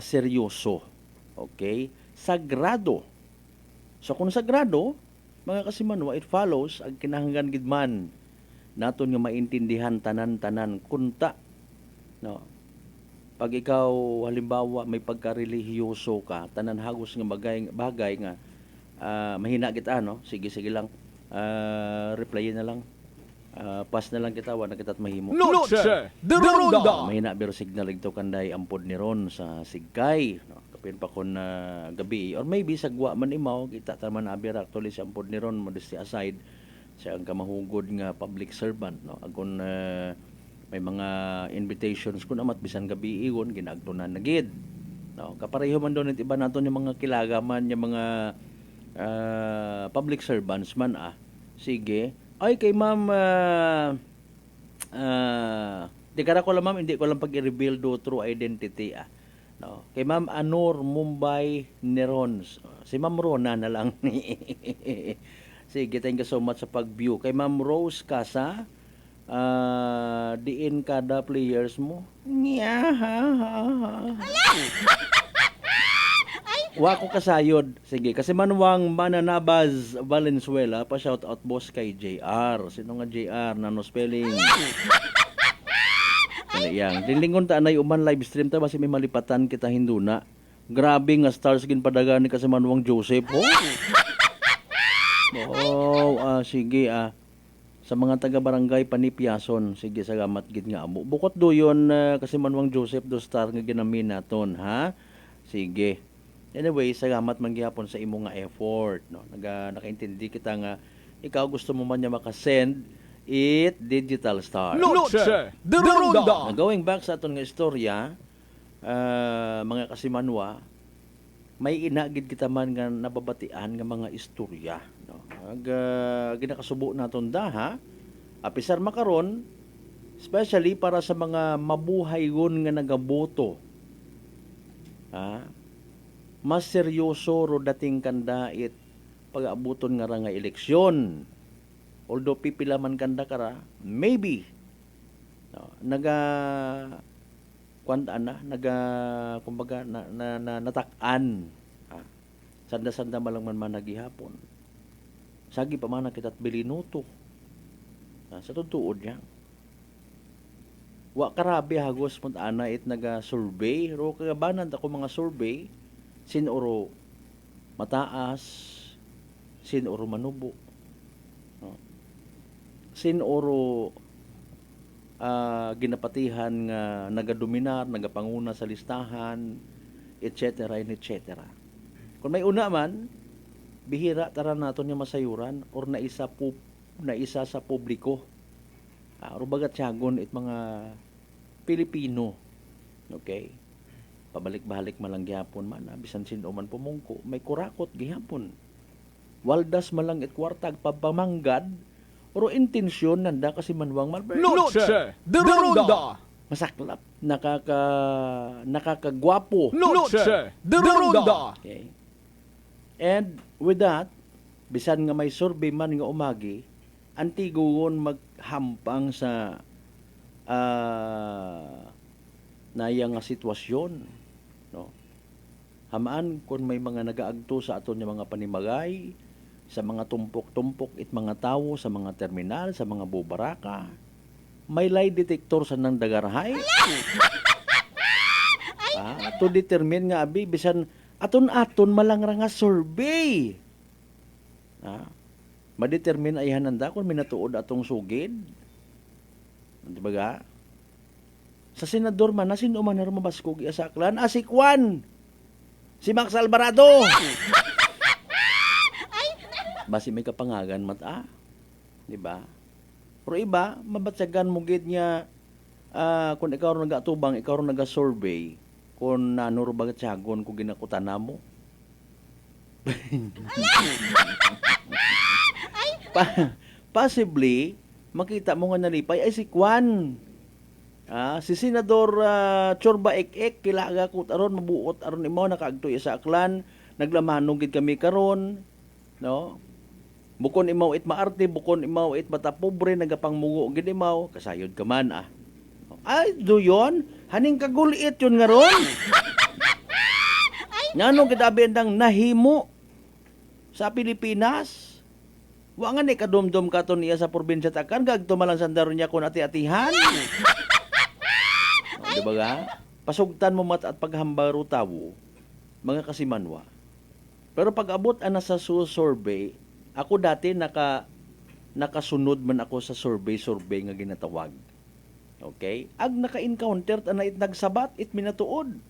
seryoso. Okay? Sagrado. So kung sagrado mga kasimanwa, it follows ang kinahanglan gid man naton nga maintindihan tanan-tanan kunta no. Pag ikaw halimbawa may pagka-relihiyoso ka, tanan hagos nga bagay nga mahina kita no. Sige lang. Replyin na lang. Pass na lang kita wa na kita't mahimo. Noche de Ronda. Mahina pero signal ito kanday Ampod ni Ron sa Sigkay no. Kapin pa kon gabi or maybe sagwa man imaw kita taman abira actually si Ampod ni Ron modesty aside siya ang kamahugod nga public servant no. Agon may mga invitations kun amat bisan gabi igon ginagtunan na gid no. Kapareho man doon iba naton yung mga kilagaman yung mga public servants man sige ay kay ma'am Di ka ko lang ma'am, hindi ko lang pag-i-reveal do true identity. No. Kay Ma'am Anor Mumbai Nerons. Si Ma'am Rona na lang. Sige, thank you so much sa pag-view. Kay Ma'am Rose Casa, diin kada players mo. Wa ko kasayod. Sige, kasi Manwang Mananabaz Valenzuela, pa shout out boss kay JR. Sino nga JR? Nano spelling? Yang dilingon ta anay uman live stream ta basi may malipatan kita hinduna. Grabe nga stars gin padagani kasi Manwang Joseph. Sige sa mga taga barangay Panipyason, sige salamat gid nga amo. Bukod do yon kasi Manwang Joseph do star nga ginamin naton, ha? Sige. Anyway, salamat man gyapon sa imo nga effort, no. Nakaintindi kita nga ikaw gusto mo man nya makasend it digital star. Noche de Ronda. Going back sa aton nga istorya, mga kasimanwa, may inagid kita man nga nababatian nga mga istorya, no. Ginakasubo naton da, ha. Apisar makaron, especially para sa mga mabuhayon nga nagaboto. Mas seryoso ro dating kandait pag-abuton nga ra nga eleksyon. Although pipila man kanda kara, maybe kumbaga natakan. Sanda-sanda malangman man nagihapon. Sagi pa man kita't bilinuto. Sa tutuod niya. Wa karabi hagos mo ana it naga-survey. Ro kagabanan ako mga survey. Sinuro mataas, sinuro manubo. Sinuro ginapatihan nga nagadominar, nagapanguna sa listahan, etc. etc. Kung may una man, bihira tara naton nga masayuran or naisa sa publiko. Rubagat siyagon it mga Pilipino. Okay? Pabalik-balik malang gihapon man, bisan sino man pumungko, may kurakot gihapon. Waldas malang it kwartag papamanggad, pero intensyon nanda kasi Manwang Malbert. Noche de Ronda. Masaklap, nakakagwapo. Noche de Ronda. Okay. And with that, bisan nga may survey man nga umagi, antiguon maghampang sa nayang nga sitwasyon, no. Hamaan kung may mga nagaagto sa aton nga mga panimagay, sa mga tumpok-tumpok it mga tawo sa mga terminal, sa mga bubaraka, may lie detector sa nang dagarhay. To determine nga abi bisan aton malang ra nga survey. Ma-determine ay hananda kung minatuod atong sugid. Di ba ga? Sa senador man na sino man mabaskog sa aklan, si Kwan. Si Max Alvarado. Basi may kapangagan mata. Di ba? Pero iba, mabatsagan mo gid niya kung ikaw ron nagatubang, ikaw ron naga-survey, kung nanuro bagat siyagon kung ginakutan na mo. Possibly, makita mo nga nalipay ay si Kwan. Si Senador Chorba Ek kilaga ko aron mabuot aron imaw nakaagtoy sa aklan, naglamanong gid kami karon, no? Bukon imaw it maarte, bukon imaw it mata pobre, nagapangmungo gid imaw, kasayod ka man Ay, do yon? Haning kagulit yun nga ron. Ngano gidabi ndang nahimo sa Pilipinas? Wa nga ni kadumdum katon niya sa probinsya takan, gagto malang sandaro niya kun ati-atihan. Di ba ga? Pasugtan mo mat at paghambaro tawo, mga kasimanwa. Pero pag abot ana sa survey, ako dati nakasunod man ako sa survey nga ginatawag. Okay? Ag naka-encounter ana it nagsabat it minatuod.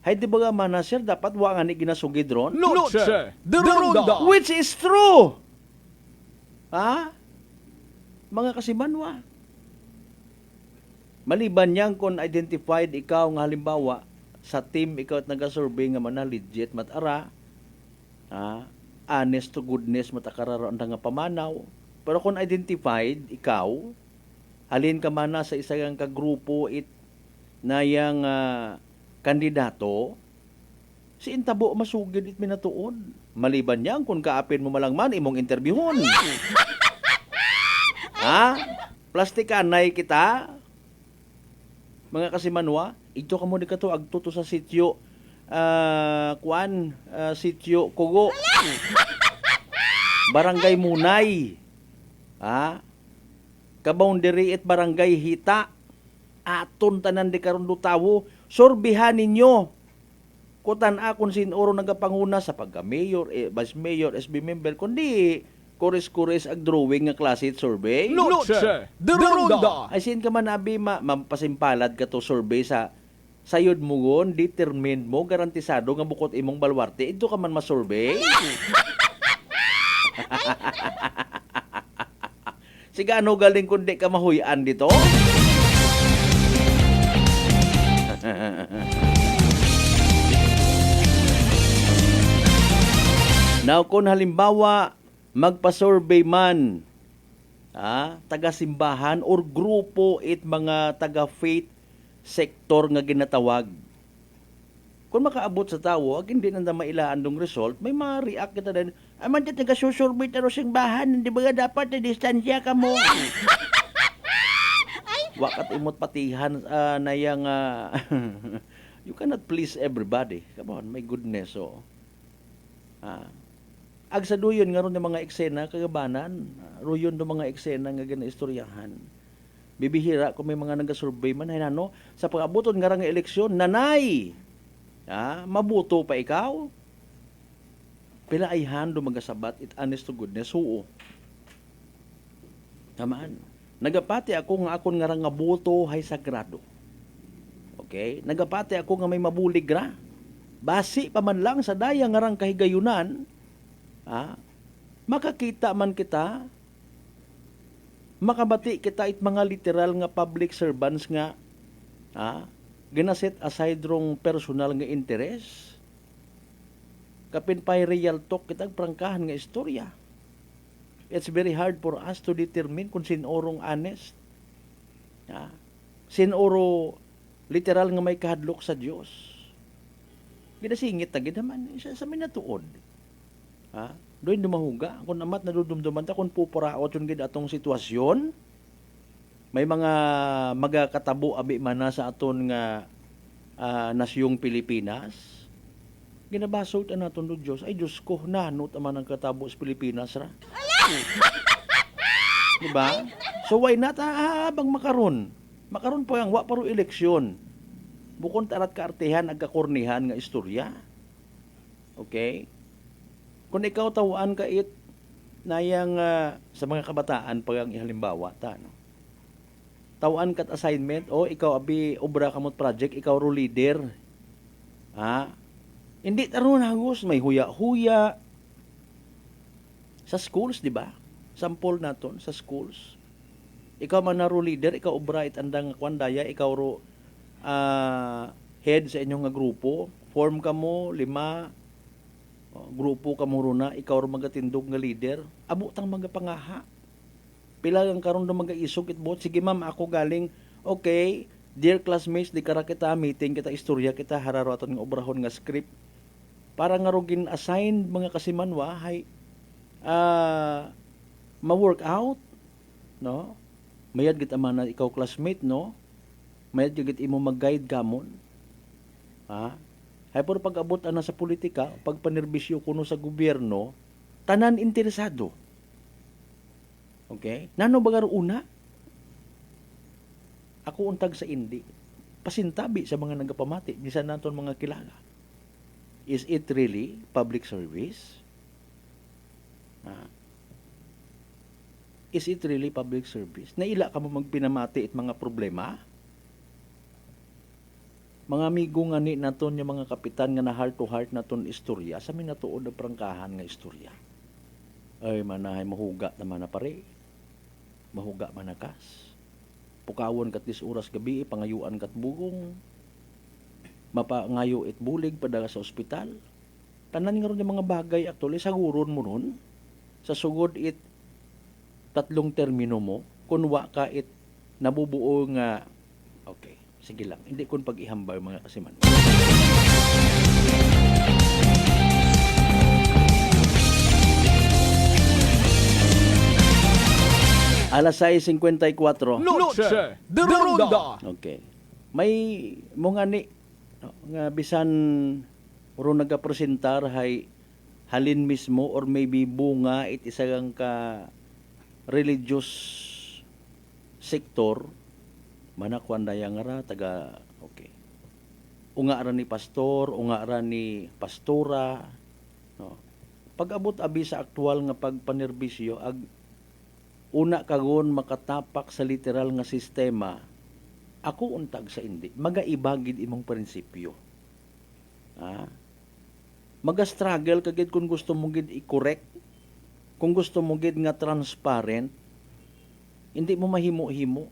Hay di ba nga manager dapat wa nga ni ginasugid ron? Noche de Ronda. Which is true. Mga kasimanwa. Maliban niyang kung identified ikaw nga halimbawa sa team ikaw at nag-survey nga man legit matara, honest to goodness matakararo ang nga pamanaw. Pero kung identified ikaw, halin ka man na sa isang kagrupo it na yang kandidato, si intabo masugid it minatuod. Maliban niyang kung kaapin mo malangman imong interviewon. Ha? Plastikanay kita. Mga kasimanwa, ito ka mo di ka to agtuto sa sityo sityo Kugo. Barangay Munay. Ha? Kaboundary at Barangay Hita. Aton tanan di karon lutawo, sorbihan ninyo. Kutan akon sinuro nagapanguna sa pagka-mayor, vice mayor, SB member, kundi kuris-kuris ag drawing nga klase survey. Noche de Ronda. Ay sin ka man abi mapasimpalad ka to survey sa sayod mo gon, determined mo, garantisado nga bukod imong balwarte, ito ka man masurvey. Siga ano galing kundi ka mahuyan dito? Now, kung halimbawa, magpa-survey man, taga-simbahan or grupo it mga taga-faith sector nga ginatawag. Kung makaabot sa tao, hindi nanda mailaan dong result, may ma-react kita din, man dyan taga-survey taro simbahan, hindi ba dapat na distansya ka mo? Wakat imot patihan na yung, you cannot please everybody. Come on, my goodness, oh. Ag sa duyon nga ron ng mga eksena kagabanan, ruyon do mga eksena nga ginaistoryahan. Bibihira kung may mga nagasurvey man ay nano sa pag-abuton nga nga eleksyon, nanay. Mabuto pa ikaw. Pila ay hando magasabat it honest to goodness oo. Tamaan. Nagapati ako nga akon nga nga buto hay sagrado. Okay? Nagapati ako nga may mabulig ra. Basi pa man lang sa daya nga rang kahigayunan, makakita man kita, makabati kita it mga literal nga public servants nga ginaset aside rong personal nga interest. Kapin pa'y real talk kitag prangkahan nga istorya. It's very hard for us to determine kung sinurong honest. Sinuro literal nga may kahadlok sa Diyos. Ginasingit na ginaman sa minatuod. Doon dumahuga. Kung amat nadudumduman ta, kung pupuraot yung atong sitwasyon, may mga magakatabo abi man na sa aton nga nasyong Pilipinas, ginabasot na naton do Diyos. Ay Diyos ko, nanot naman ang katabo sa Pilipinas ra. Diba? So why not habang makaron? Makaron po yung waparo eleksyon. Bukon tarat kaartehan, agkakornihan nga istorya. Okay? Kung ikaw tawaan ka it na yung sa mga kabataan pag ang ihalimbawa no? Tawaan kat assignment o ikaw abi obra kamot project, ikaw ro leader. Hindi taron hagos may huya-huya sa schools, di ba? Sample naton sa schools. Ikaw man na ro leader, ikaw obra it andang kwandaya, ikaw ro head sa inyong nga grupo, form ka mo 5 grupo ka mo na, ikaw ro magatindog nga leader, abutang mga pangaha. Pila ang karon do magaisog itbot, sige ma'am ako galing, okay, dear classmates, di kara kita meeting kita istorya kita hararo aton nga obrahon nga script. Para nga rogin assign mga kasimanwa hay ma-work out, no? Mayad gid amana ikaw classmate, no? Mayad gid imo mag-guide gamon. Hay por pag-abot ana sa politika, pag panerbisyo kuno sa gobyerno, tanan interesado. Okay? Nano bagar una? Ako untag sa indi. Pasintabi sa mga nagapamati, bisan naton mga kilala. Is it really public service? Is it really public service? Naila ka mo magpinamati at mga problema? Mga amigo nga ni naton yung mga kapitan nga na heart to heart naton istorya, sa minatuod na prangkahan nga istorya. Ay manahay mahuga naman na pare. Mahuga manakas. Pukawon kat dis oras gabi, pangayuan kat bugong. Mapangayo it bulig pada sa ospital. Tanan nga ron yung mga bagay actually saguron mo nun. Sa sugod it 3 termino mo, kunwa ka it nabubuo nga, okay, sige lang, hindi ko pag-ihambal mga kasiman. Alas 6:54. Noche de Ronda. Okay. May mga ni no, nga bisan puro nagapresentar hay halin mismo or maybe bunga it isagang ka religious sector manakwan dayang ra taga okay. Unga ra ni pastor, unga ra ni pastora no. Pag-abot abi sa aktual nga pagpanerbisyo ag una kagon makatapak sa literal nga sistema, ako untag sa hindi. Magaibagid imong prinsipyo. Maga-struggle kagid kung gusto mo gid i-correct, kung gusto mo gid nga transparent, hindi mo mahimo-himo.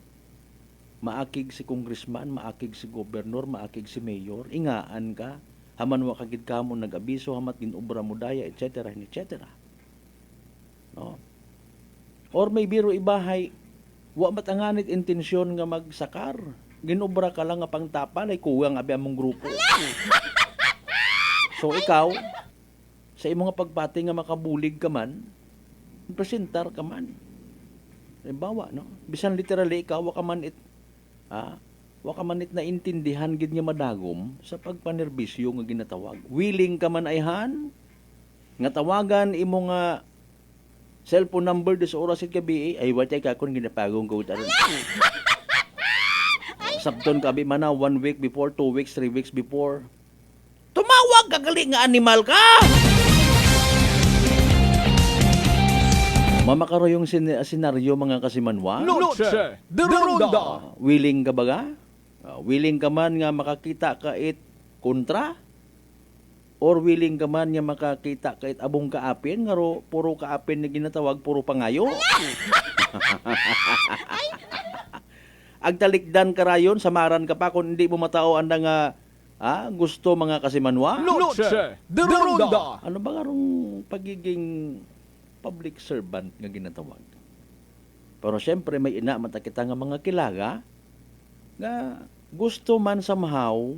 Maakig si congressman, maakig si gobernador, maakig si mayor, ingaan ka, haman wa kagid kamo nag-abiso, hamat ginobra mo daya, etc. etc. No? Or may biro ibahay, wa matanganit intensyon nga magsakar. Ginobra ka lang nga pangtapal ay kuwang abi among grupo. So ikaw, sa imong pagpati nga makabulig ka man, presentar ka man. Halimbawa, no? Bisan literally ikaw wa ka man na intindihan gid nga madagom sa pagpanerbisyo nga ginatawag. Willing ka man ayhan nga tawagan imo nga cellphone number des oras it gabi ay watay ka kun ginapagong ko taron. Sabton kabi mana 1 week before, 2 weeks, 3 weeks before. Tumawag ka gali nga animal ka. Mamakaro yung senaryo mga kasimanwa. Noche de Ronda. Willing ka baga? Willing ka man nga makakita ka it kontra? Or willing ka man nga makakita kahit abong kaapin, nga puro kaapin na ginatawag, puro pangayo. Agtalikdan ka rayon, samaran ka pa kung hindi mo matao anda nga gusto mga kasimanwa. Noche de Ronda. Ano ba karong pagiging public servant nga ginatawag? Pero syempre may ina matakita nga mga kilaga nga gusto man somehow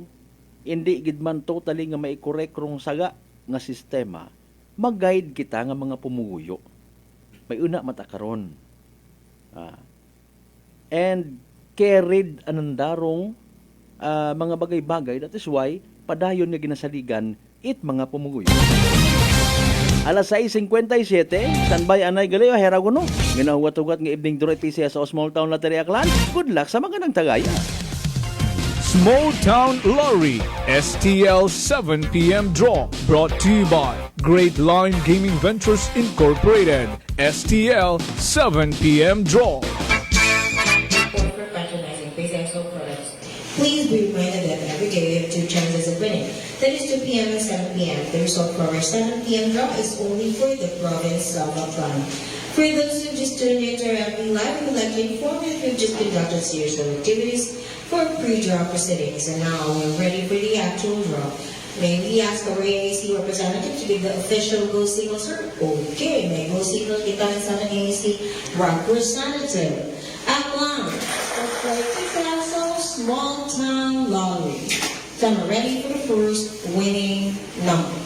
hindi gid man totally nga mai-correct rong saga nga sistema, mag-guide kita nga mga pumuguyo. May una matakaron. And carried anandarong mga bagay-bagay. That is why padayon nga ginasaligan it mga pumuguyo. Alas 6:57, standby anay gali heragono. Ginahuwat-hugat nga evening draw PCS sa small town Lateri Aklan. Good luck sa mga nang tagaya. Small Town Lottery STL 7 p.m. draw brought to you by Great Line Gaming Ventures Incorporated. STL 7 p.m. draw. Please be reminded that every day we have 2 chances of winning. That is 2 p.m. and 7 p.m. The result for our 7 p.m. draw is only for the province of Aklan. For those who just tuned in directly live, we would like to inform you that we've just conducted series of activities for pre-draw proceedings. And now we're ready for the actual draw. May we ask our AAC representative to give the official go signal, sir? Okay, may go signal kita rin sa AAC representative. Aklan, for 30,000 small town lottery. Come ready for the first winning number.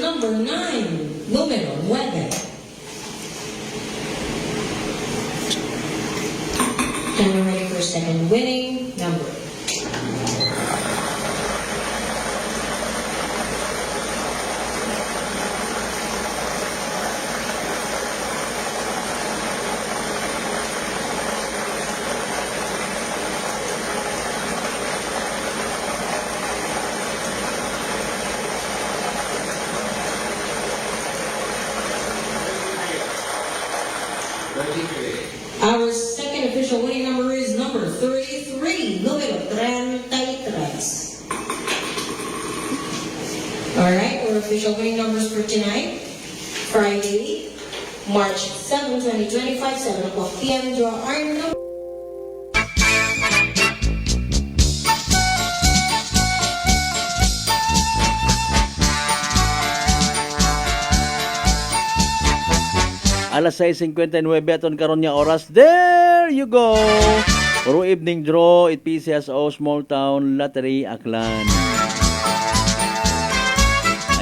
Number 9, número 9. And we're ready for a second winning number. Our second official winning number is number 33, número 33. Alright, our official winning numbers for tonight, Friday, March 7, 2025, 7 o'clock p.m. Draw our number. Alas 6:59 aton karon nga oras. There you go. Puro evening draw it PCSO Small Town Lottery Aklan.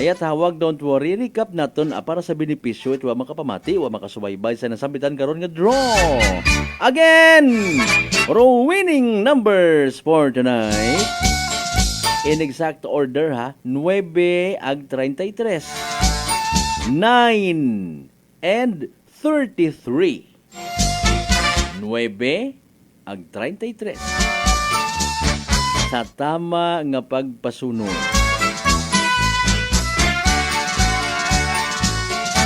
Ayat hawag, don't worry, recap naton para sa benepisyo ito wa makapamati, wa makasubaybay sa nasambitan karon nga draw. Again, puro winning numbers for tonight. In exact order ha, 9 ag 33. 9 and 33. 9 ag 33. Sa tama nga pagpasunod.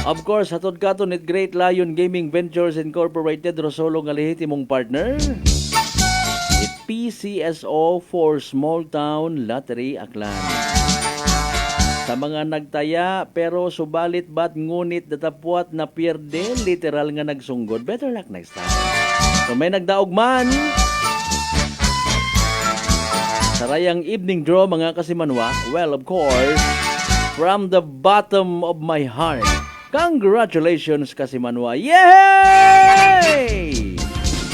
Of course, hatod katon it Great Lion Gaming Ventures Incorporated Rosolo nga lehitimong partner. It PCSO for Small Town Lottery Aklan. Sa mga nagtaya pero subalit bat ngunit datapwat na pierde, literal nga nagsunggod. Better luck next time. So may nagdaog man. Sarayang evening draw mga kasimanwa. Well, of course, from the bottom of my heart, congratulations kasimanwa. Yay!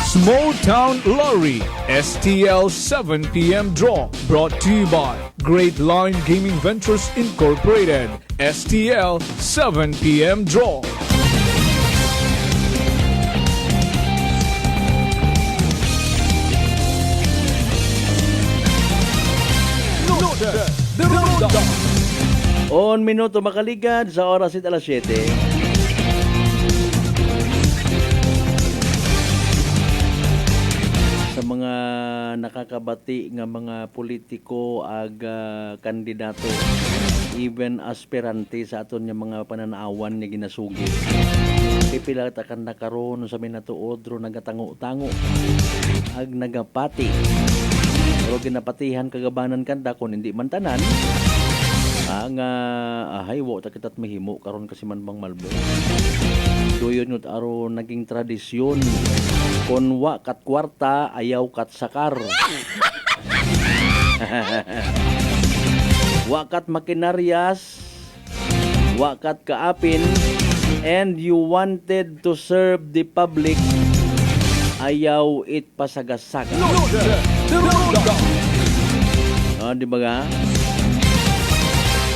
Small Town Lottery STL 7 p.m. draw brought to you by Great Lion Gaming Ventures Incorporated. STL 7 p.m. draw. On minuto makaligad sa oras at alas 7. Sa mga nakakabati nga mga politiko ag kandidato, even aspirante sa aton nga mga pananawan nga ginasugid. Pipila ta kan nakaron sa minatuod ro nagatango-tango ag nagapati. Pero ginapatihan kagabanan kanta kung hindi man tanan. Ang haywo ta kitat mahimo karon kasi man bang malbo. Doyon yun aro naging tradisyon. Kon wa kat kwarta, ayaw kat sakar. Wa kat makinaryas, wa kat kaapin, and you wanted to serve the public, ayaw it pasagasaga. Di ba nga?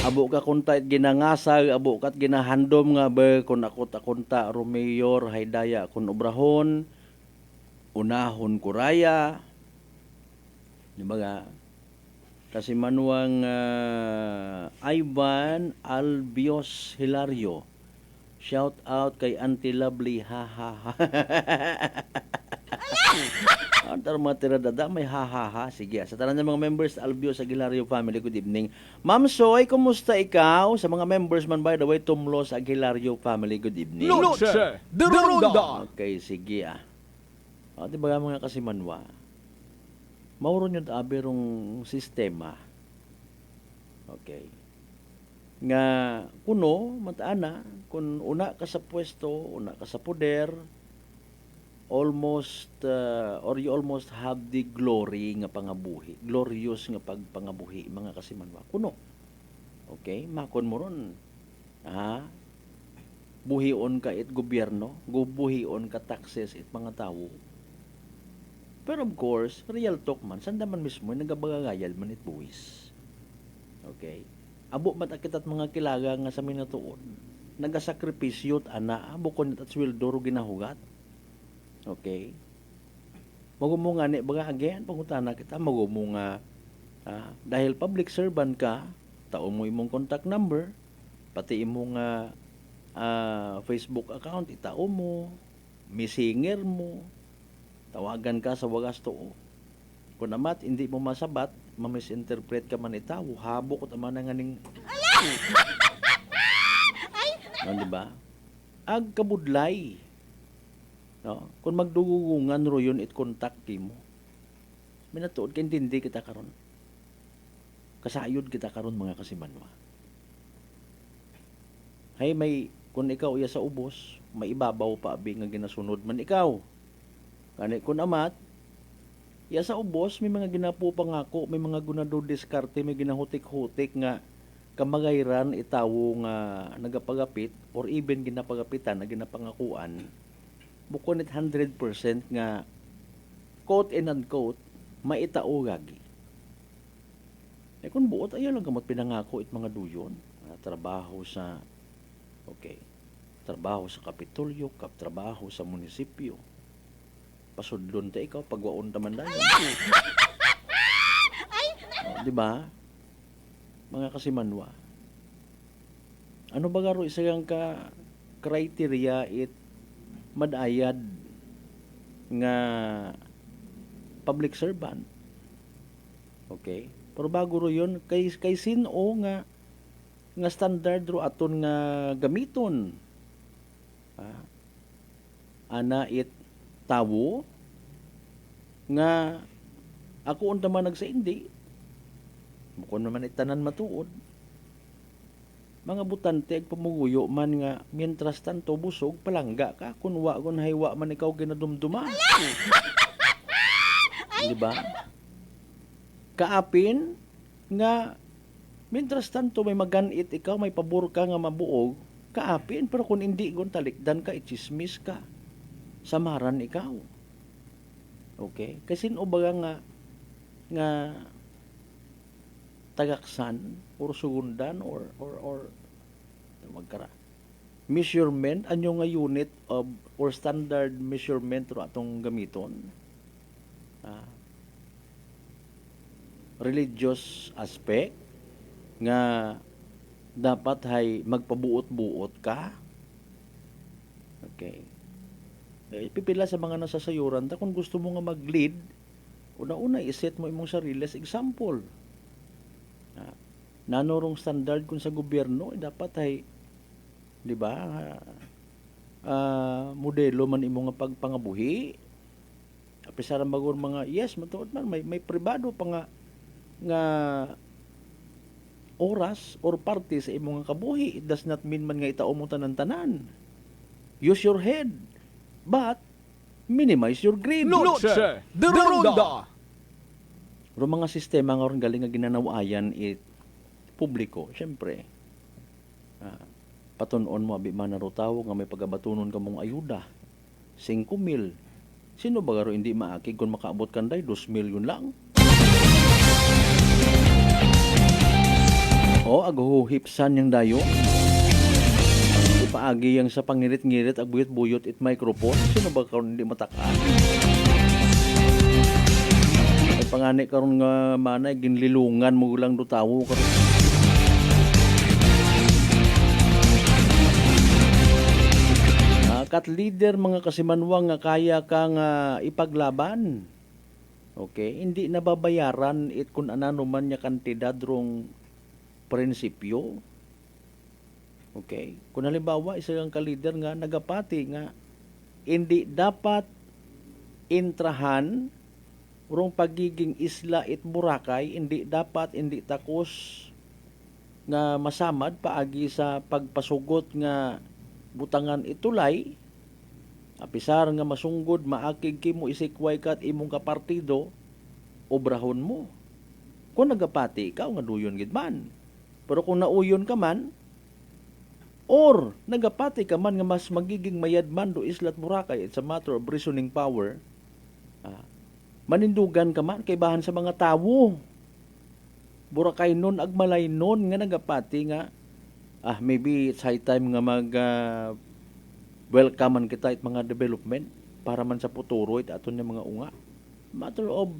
Abo ka kunta ginangasag, abo kat ginahandom nga ba kun akot-akunta Romeo haydaya kun obrahon, unahon kuraya. Di ba nga? Kasi manuang Ivan Albios Hilario. Shout out kay Auntie Lovely, ha ha ha. Antar mga tiradada, may ha ha ha. Sige, sa tanan ng mga members Albios Aguilario family, good evening. Ma'am Soy, kumusta ikaw? Sa mga members man, by the way, Tumlos Aguilario family, good evening. Noche de Ronda. Okay, sige di ba mga kasimanwa? Mauron yung aberong sistema. Okay. Nga kuno, mataana, kung una ka sa pwesto, una ka sa poder, almost or you almost have the glory nga pangabuhi, glorious nga pagpangabuhi mga kasimanwa. Kuno. Okay, makon mo ron. Buhion ka it gobyerno, buhion ka taxes it mga tao. Pero of course, real talk man, sanda man mismo, nagabagagayal man it buwis. Okay. Abo matakitat mga kilaga nga sa minatuon. Nagasakripisyo at ana, bukon at sweldo ro ginahugat. Okay. Magumo nga ni, baga again, pangutana kita, magumo nga, dahil public servant ka, taon mo imong contact number, pati imong Facebook account, itao mo, messenger mo, tawagan ka sa wagas to. Kung namat, hindi mo masabat, mamisinterpret ka man itaw, habok at man nga ning... diba? Ag kabudlay. No? Kung magdugungan ro yun, it-contact mo. Minatuod, kintindi kita karon. Kasayod kita karon mga kasimanwa. Hay may kung ikaw iya sa ubos, may ibabaw pa abi nga ginasunod man ikaw. Kani kun amat, iya sa ubos may mga ginapo pangako, may mga gunado diskarte, may ginahutik-hutik nga kamagayran itawo nga nagapagapit or even ginapagapitan na ginapangakuan. Bukod it 100% nga quote and unquote maitao gagi. Kung buot ayaw lang gamot pinangako it mga duyon. Trabaho sa trabaho sa kapitolyo, trabaho sa munisipyo. Pasudlon ta ikaw pagwaon ta man dayon. Di ba? Mga kasimanwa. Ano ba garo isa ka criteria it madayad nga public servant? Okay? Pero bago ro yun, kay sino nga standard ro aton nga gamiton. Ana it tawo nga ako unta man nagsaindi. Bukod naman itanan matuod. Mga butante ag pamuguyo man nga mientras tanto busog palangga ka kun wa gon haywa man ikaw ginadumduma. Di ba? Kaapin nga mientras tanto may maganit ikaw, may pabor ka nga mabuog, kaapin, pero kung hindi gon talikdan ka, ichismis ka, samaran ikaw. Okay? Kasi no baga nga tagaksan or sugundan or magkara measurement anyo nga unit of or standard measurement ro atong gamiton. Religious aspect nga dapat hay magpabuot-buot ka. Okay. Pipila sa mga nasasayuran ta kung gusto mo nga mag-lead, una-una iset mo imong sarili as example. Nanorong standard kung sa gobyerno dapat ay di ba modelo man imo nga pagpangabuhi. Apisaran bagon mga yes matuod man may pribado pa nga oras or parte sa imong kabuhi. It does not mean man nga itao mo tanan-tanan. Use your head but minimize your greed. Noche de Ronda. Pero mga sistema nga ron galing nga ginanawayan publiko, syempre. Patunon mo abi man tawo nga may pagabatunon ka mong ayuda. 5,000. Sino ba garo hindi maakig kung makaabot kanday 2 milyon lang? Aguhipsan yang dayo. Ipaagi yang sa pangirit-ngirit ag buyot-buyot it microphone. Sino ba karon hindi matakaan? Ay pangani karon nga manay ginlilungan mo lang do tawo karon. Kat leader mga kasimanwang nga kaya kang ipaglaban. Okay, hindi nababayaran it kung anano man nya kantidad rong prinsipyo. Okay, kung halimbawa isa kang ka-leader nga nagapati nga hindi dapat intrahan rong pagiging isla it Boracay, hindi takos nga masamad paagi sa pagpasugot nga butangan itulay. Apisar nga masunggod maakig kimo isikway kat imong kapartido, obrahon mo. Kung nagapati ikaw nga duyon gid man. Pero kung nauyon ka man or nagapati ka man nga mas magiging mayad man do islat Boracay, it's a matter of reasoning power. Manindugan ka man kay bahan sa mga tawo. Boracay nun agmalay nun nga nagapati nga maybe it's high time nga welcomean kita it mga development para man sa futuro it aton nga mga unga. Matter of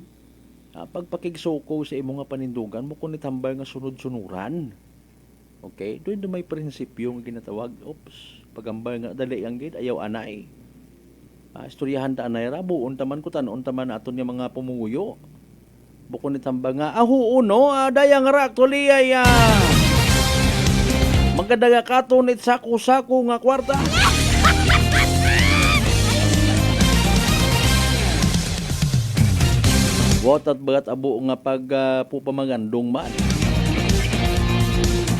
pagpakigsoko sa imong nga panindugan mo kun itambay nga sunod-sunuran. Okay? Doon may prinsipyo nga ginatawag. Pagambay nga dali ang gid ayaw anay. Istoryahan ta anay ra buon taman ko tanon taman aton nga mga pumuyo. Bukod itambay nga uno dayang ra actually ay magkadaga katon it sako-sako nga kwarta. Wat at bagat abo nga pag pupamagandong man.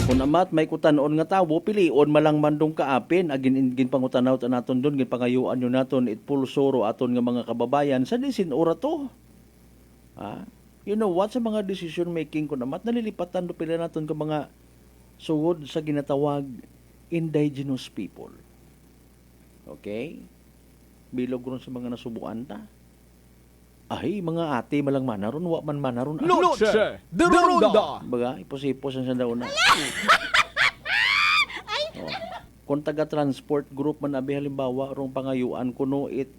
Kung amat may kutanon nga tawo, pilion malang mandong kaapin. Agin pangutanaw ta naton doon, gin pangayuan nyo naton itpulsoro aton nga mga kababayan. Sa disin ora to. You know what? Sa mga decision making kung amat, nalilipatan do pila naton ka mga sugod sa ginatawag indigenous people. Okay? Bilog ron sa mga nasubuan ta. Ay, mga ate malang manaron, wa man manaron. Noche de Ronda. Baga, ipos-ipos ang sandaw na. Kung taga-transport group man abi halimbawa, rong pangayuan, kuno it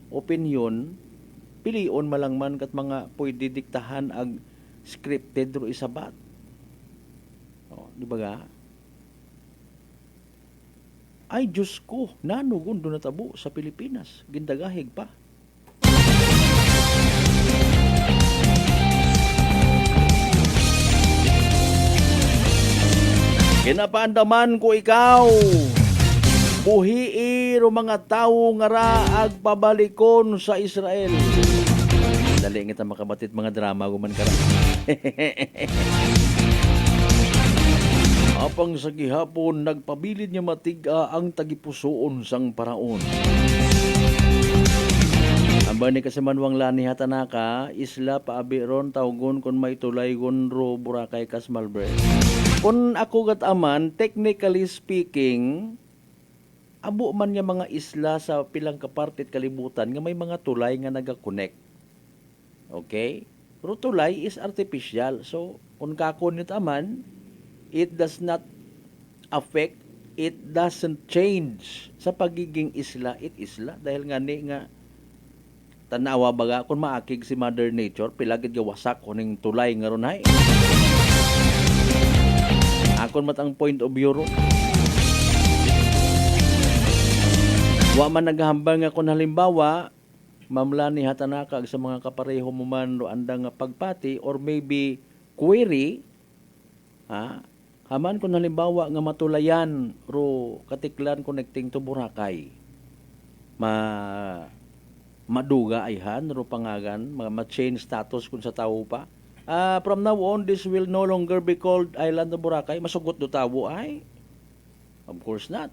opinion, pilion malang man kat mga pwede diktahan ag scripted ro isabat. Di ba ga? Ay, Diyos ko, nanugon doon natabo sa Pilipinas. Gindagahig pa. Kinapaandaman ko ikaw. Buhii ro mga tao nga ra agpabalikon sa Israel. Dali nga makabatit mga drama guman kara. Apang sa gihapon, nagpabilid niya matiga ang tagipusoon sang paraon. Ang bani kasi manwang lani hatanaka, isla paabi ron tawgon kung may tulay gon ro Boracay kas Malbre. Kung ako gataman, technically speaking, abo man niya mga isla sa pilang kapartit kalibutan nga may mga tulay nga nagakonect. Okay? Pero tulay is artificial. So, kung kakon nito aman, it does not affect, it doesn't change sa pagiging isla, it isla. Dahil nga ni nga, tanawa baga, kung maakig si Mother Nature, pilagid gawasak kuning tulay nga ron hay. Akon mat ang point of view ron. Wa man naghambal nga kung halimbawa, mamla ni hatanakag sa mga kapareho mo man ro andang pagpati or maybe query, haman kung halimbawa nga matulayan ro katiklan connecting to Boracay. Maduga ayhan ro pangagan, ma-change status kung sa tao pa. From now on, this will no longer be called Island of Boracay. Masugot do tao ay? Of course not.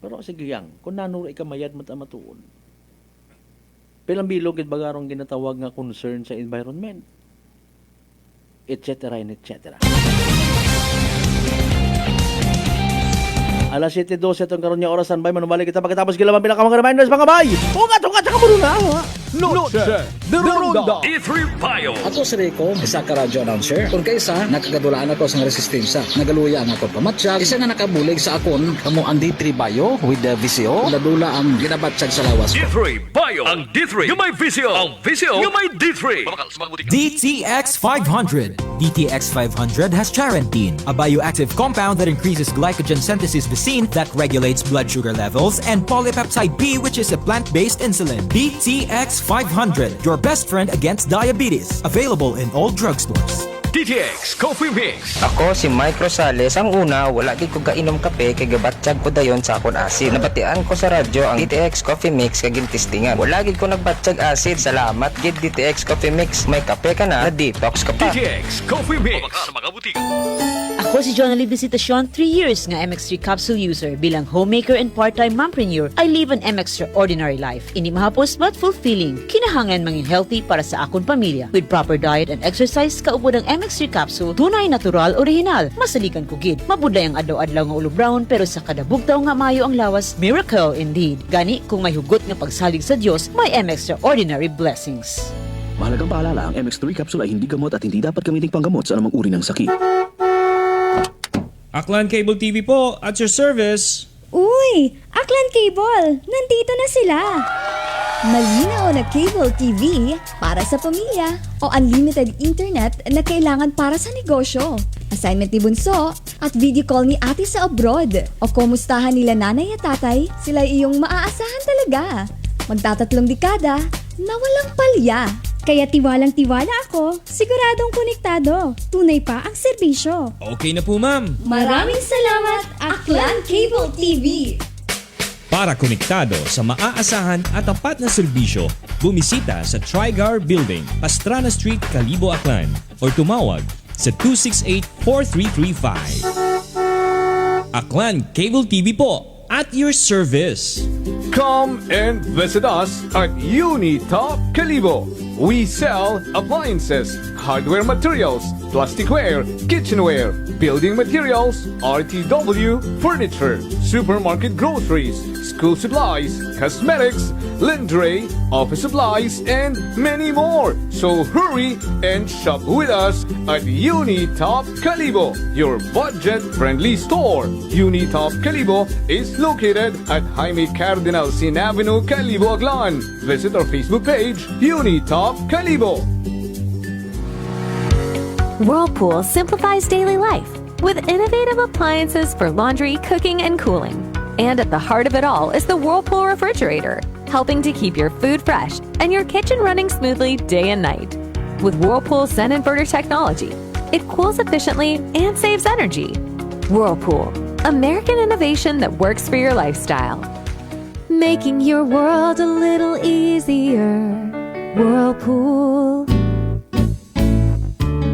Pero sige yang, kung nanuro ikamayad mo matuon. Pilang bilog it bagarong ginatawag nga concern sa environment. Etc. and etc. Alas 7:12 itong karoon niya orasan bay manumali kita pagkatapos gilaman pinakamang reminders mga bay. Ugat sa kamuna. Noche de Ronda. E3 Bio. Ako si Rico, isa ka radyo announcer. Kung kaysa, nakagadulaan ako sa resistensya. Nagaluya ang ako pamatsyag. Isa nga nakabulig sa akon, kamo ang D3 Bio with the VCO. Nadula ang ginabatsyag sa lawas ko. D3 Bio. Ang D3 yung may VCO. Ang VCO yung may D3. DTX 500. DTX 500 has charantine, a bioactive compound that increases glycogen synthesis vacine that regulates blood sugar levels, and polypeptide B, which is a plant-based insulin. DTX 500, your best friend against diabetes. Available in all drugstores. DTX Coffee Mix. Ako si Mike Rosales. Ang una, wala gid ko kainom kape kay gabatsyag ko dayon sa akon acid. Nabatian ko sa radyo ang DTX Coffee Mix kay gintistingan. Wala gid ko nagbatsyag acid. Salamat gid DTX Coffee Mix. May kape ka na detox ka pa. DTX Coffee Mix. Sa mga butik. Ako si Jonalie Visitacion, 3 years nga MX3 capsule user. Bilang homemaker and part-time mompreneur, I live an extraordinary life. Hindi mahapos but fulfilling. Kinahanglan mangin healthy para sa akong pamilya. With proper diet and exercise, kaupod ang MX3 capsule, tunay, natural, original. Masalikan ko gid. Mabuday ang adlaw-adlaw nga ulo brown, pero sa kada bugtaw nga mayo ang lawas, miracle indeed. Gani, kung may hugot nga pagsalig sa Dios, may extraordinary blessings. Mahalagang paalala, ang MX3 capsule ay hindi gamot at hindi dapat gamiting panggamot sa anumang uri ng sakit. Aklan Cable TV po, at your service. Uy! Aklan Cable! Nandito na sila! Malinaw na cable TV para sa pamilya o unlimited internet na kailangan para sa negosyo. Assignment ni Bunso at video call ni ate sa abroad. O kumustahan nila nanay at tatay, sila iyong maaasahan talaga. Magtatatlong dekada na walang palya. Kaya tiwalang-tiwala ako, siguradong konektado. Tunay pa ang serbisyo. Okay na po, ma'am. Maraming salamat, Aklan Cable TV! Para konektado sa maaasahan at tapat na serbisyo, bumisita sa Trigar Building, Pastrana Street, Calibo, Aklan, or tumawag sa 268-4335. Aklan Cable TV po, at your service. Come and visit us at Unitop Calibo. We sell appliances, hardware materials, plasticware, kitchenware, building materials, RTW, furniture, supermarket groceries, school supplies, cosmetics, lingerie, office supplies, and many more. So hurry and shop with us at Unitop Calibo, your budget-friendly store. Unitop Calibo is located at Jaime Cardinal Sin Avenue, Calibo, Aklan. Visit our Facebook page, Unitop Calibo. Whirlpool simplifies daily life with innovative appliances for laundry, cooking, and cooling. And at the heart of it all is the Whirlpool refrigerator, helping to keep your food fresh and your kitchen running smoothly day and night. With Whirlpool Sun Inverter technology, it cools efficiently and saves energy. Whirlpool, American innovation that works for your lifestyle. Making your world a little easier. Whirlpool.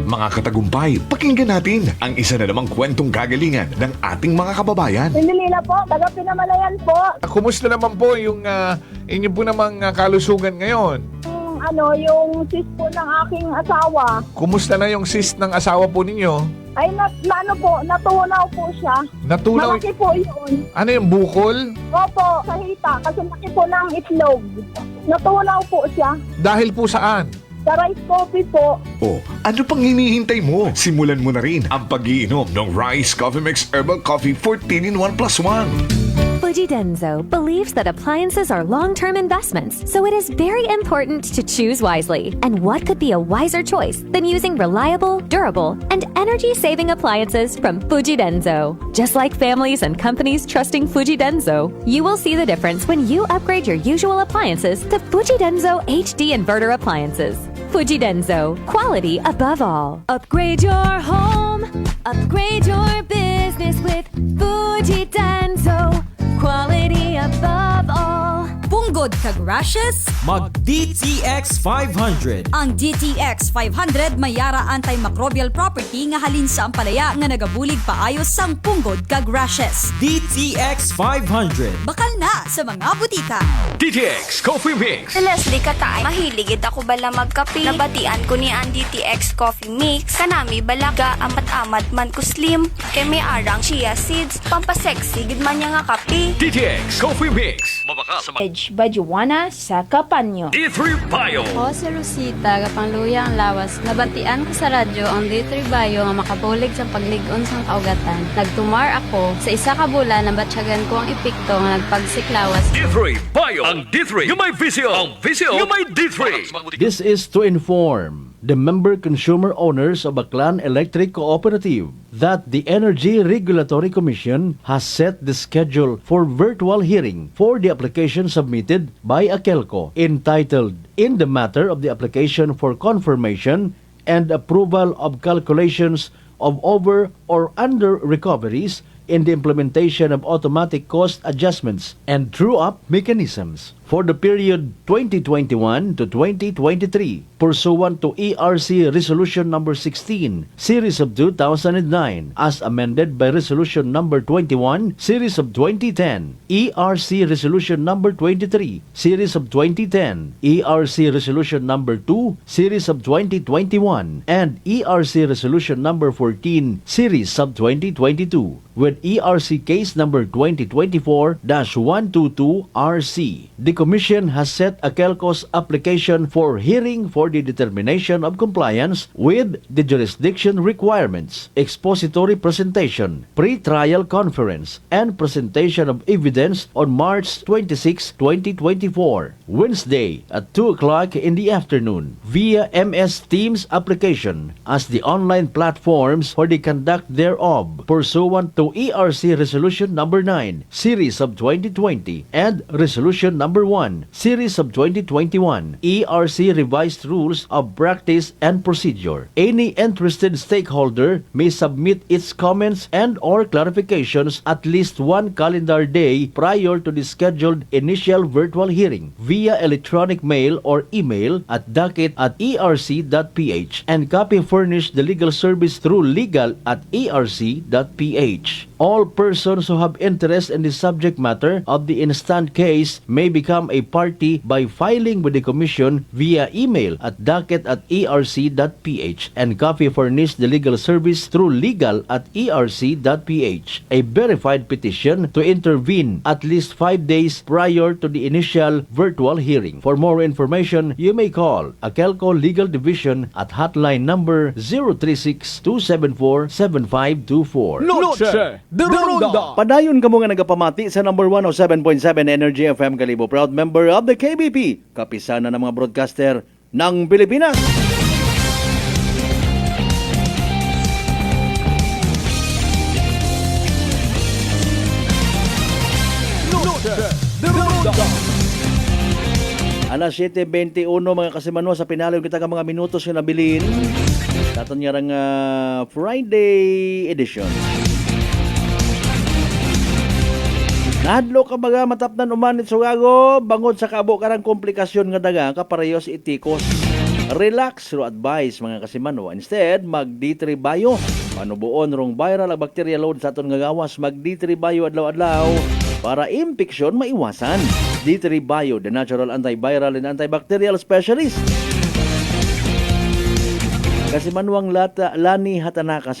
Mga katagumpay, pakinggan natin ang isa na namang kwentong kagalingan ng ating mga kababayan. Pindilila po, taga Pinamalayan po. Kumusta naman po yung inyo po namang kalusugan ngayon? Yung cyst po ng aking asawa. Kumusta na yung cyst ng asawa po ninyo? Ay, natunaw po siya. Natunaw? Malaki po yun. Ano yung bukol? Opo, sa hita, kasi laki po ng itlog. Natunaw po siya. Dahil po saan? Sa rice coffee po. Oh, ano pang hinihintay mo? Simulan mo na rin ang pag-iinom ng Rice Coffee Mix Herbal Coffee 14-in-1+1. Fujidenzo believes that appliances are long-term investments, so it is very important to choose wisely. And what could be a wiser choice than using reliable, durable, and energy-saving appliances from Fujidenzo? Just like families and companies trusting Fujidenzo, you will see the difference when you upgrade your usual appliances to Fujidenzo HD Inverter appliances. Fujidenzo, quality above all. Upgrade your home, upgrade your business with Fujidenzo. Quality above all. Punggod kag rashes? Mag DTX 500. Ang DTX 500 mayara antimicrobial property nga halin sa ampalaya nga nagabulig paayos sang punggod kag rashes. DTX 500. Bakal na sa mga butika. DTX Coffee Mix. Si Leslie Katay, mahiligid ako bala magkape. Nabatian ko ni ang DTX Coffee Mix. Kanami balaga amat-amat man ko slim. Kay may arang chia seeds. Pampasexy gid man niya nga kape. DTX Coffee Mix. Mabaka sa Edge Bajuana sa Kapanyo. D3 Bio. Ako si Rosita, kapangluya ang lawas. Nabatian ko sa radyo ang D3 Bio nga makabulig sa pagligon sang kaugatan. Nagtumar ako sa isa ka bulan, nabatsyagan ko ang epekto nga nagpagsiklawas. D3 Bio. Ang D3 yung may visyo. Ang visyo yung may D3. This is to inform the member consumer owners of Aklan Electric Cooperative that the Energy Regulatory Commission has set the schedule for virtual hearing for the application submitted by Akelco entitled In the Matter of the Application for Confirmation and Approval of Calculations of Over or Under Recoveries in the Implementation of Automatic Cost Adjustments and True-Up Mechanisms for the period 2021 to 2023 pursuant to ERC Resolution Number 16, Series of 2009 as amended by Resolution Number 21, Series of 2010, ERC Resolution Number 23, Series of 2010, ERC Resolution Number 2, Series of 2021, and ERC Resolution Number 14, Series of 2022, with ERC Case Number 2024-122RC. The Commission has set Akelco's application for hearing for the determination of compliance with the jurisdiction requirements, expository presentation, pre-trial conference, and presentation of evidence on March 26, 2024, Wednesday at 2 o'clock in the afternoon via MS Teams application as the online platforms for the conduct thereof pursuant to ERC Resolution Number 9, Series of 2020, and Resolution Number 1, Series of 2021, ERC Revised Rules of Practice and Procedure. Any interested stakeholder may submit its comments and or clarifications at least one calendar day prior to the scheduled initial virtual hearing via electronic mail or email at docket@erc.ph and copy furnish the legal service through legal@erc.ph. All persons who have interest in the subject matter of the instant case may become a party by filing with the Commission via email at docket@erc.ph and copy furnish the legal service through legal@erc.ph. A verified petition to intervene at least 5 days prior to the initial virtual hearing. For more information, you may call Akelco Legal Division at hotline number 036-274-7524. Noche de Ronda. Padayon kamo nga nagapamati sa number 107.7 Energy FM Kalibo. Proud member of the KBP, kapisana ng mga broadcaster ng Pilipinas. Noche de Ronda. Alas 7:21 mga kasimanwa sa pinalon kita ka mga minutos nga nabilin. Taton nga rang Friday edition. Nadlo ka baga matapnan umanit sugago bangod sa kabo karang komplikasyon nga daga kaparehos itikos. Relax ro advice mga kasimanwa. Instead, mag D3 Bio. Panubuon rong viral ang bacteria load sa aton nga gawas. Mag D3 Bio adlaw-adlaw para impeksyon maiwasan. D3 Bio, the natural antiviral and antibacterial specialist. Kasimanwang Lani Hatanaka,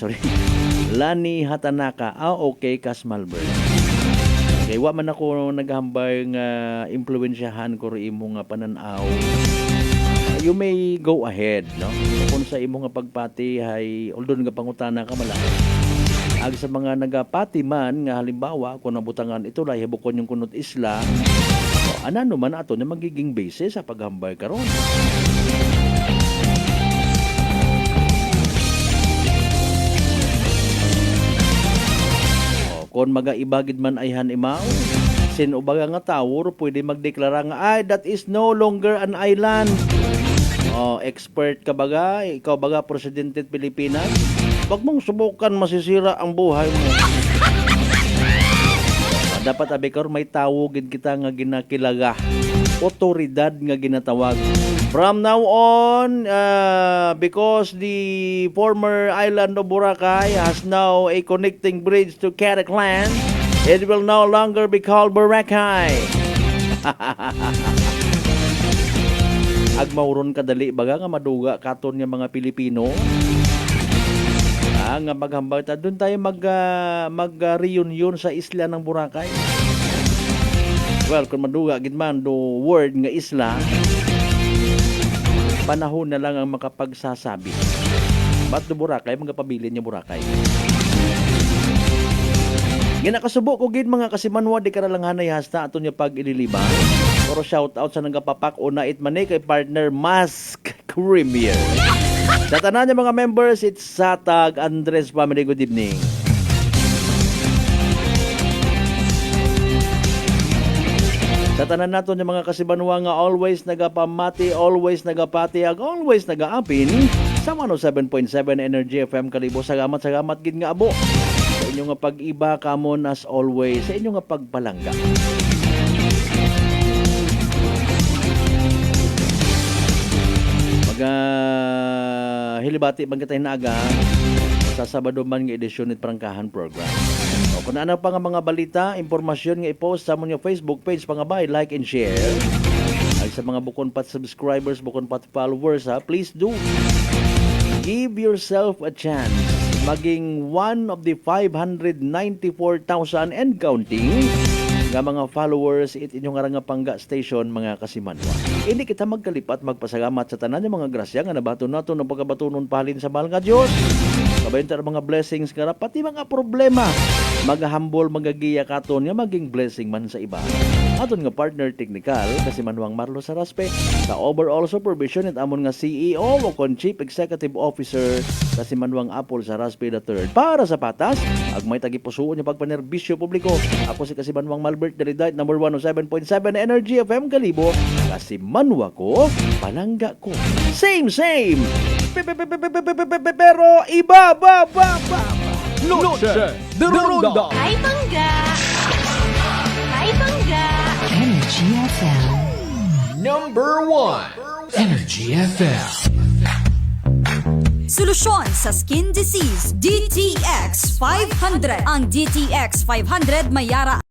Lani Hatanaka. Okay, Kasmalber. Kaya wa man ako naghambay nga impluwensyahan ko rin imo nga pananaw. You may go ahead, no? Kung sa imo nga pagpati hay although nga pangutana ka malaki. Ag sa mga nagapati man nga halimbawa kung nabutangan ito lay bukon yung kunot isla. Ano man ato na magiging basis sa paghambay karon. Kung magaibagid man ay hanimaw, sinubaga nga tawor, pwede magdeklara nga, ay, that is no longer an island. Expert ka baga, ikaw baga, Presidente Pilipinas, wag mong subukan masisira ang buhay mo. Dapat abikor may tawagin kita nga ginakilaga. Otoridad nga ginatawag. From now on, because the former island of Boracay has now a connecting bridge to Caraclan, it will no longer be called Boracay. Agmauron kadali baga nga maduga katon nga mga Pilipino. Nga maghambay ta doon tayo mag-reunion sa isla ng Boracay. Well, kung maduga gid man do word nga isla, panahon na lang ang makapagsasabi. Ba't do Boracay? Mga pabilin niya Boracay. Ginakasubo ko gid mga kasimanwa di karalanghanay hasta aton niya pag ililiban. Pero shout out sa nagapapak una itmane kay partner Mask Premier. Sa tanan niya mga members, it's Satag Andres Family. Good evening. Sa tanan nato niya mga kasibanwa nga always nagapamati, always nagapati, ag always nagaapin sa 107.7 Energy FM Kalibo. Salamat gid nga abo sa inyo nga pag-iba kamon as always, sa inyo nga pagpalangga. Hilibati bang kita hinaaga sa Sabado man nga edisyon nit Prangkahan program. O kung ano pa nga mga balita, impormasyon nga i-post sa mga Facebook page pangabay, like and share. Ay sa mga bukon pat subscribers, bukon pat followers please do give yourself a chance maging one of the 594,000 and counting nga mga followers it inyong nga pangga station mga kasimanwa. Hindi kita magkalipat magpasalamat sa tanan ng mga grasya nga nabaton nato ng pagkabatunon pahalin sa mahal nga Dios. Kabayon ang mga blessings kara pati mga problema. Magahambol, magagiya katon nga maging blessing man sa iba. Aton nga partner technical kasi Manuang Marlo Saraspe sa overall supervision at amon nga CEO o kon Chief Executive Officer kasi Manuang Apple Saraspe III. Para sa patas, ag may tagipusuon niya pagpanerbisyo publiko. Ako si kasi Manuang Malbert Dalidite, number 107.7 Energy FM Kalibo. Kasi Manwa ko, palangga ko. Same. Pero iba. Noche de Ronda. Ay, bangga! Ay, bangga! Energy FM. Number 1. Energy FM. Solusyon sa skin disease, DTX 500. Ang DTX 500 may yara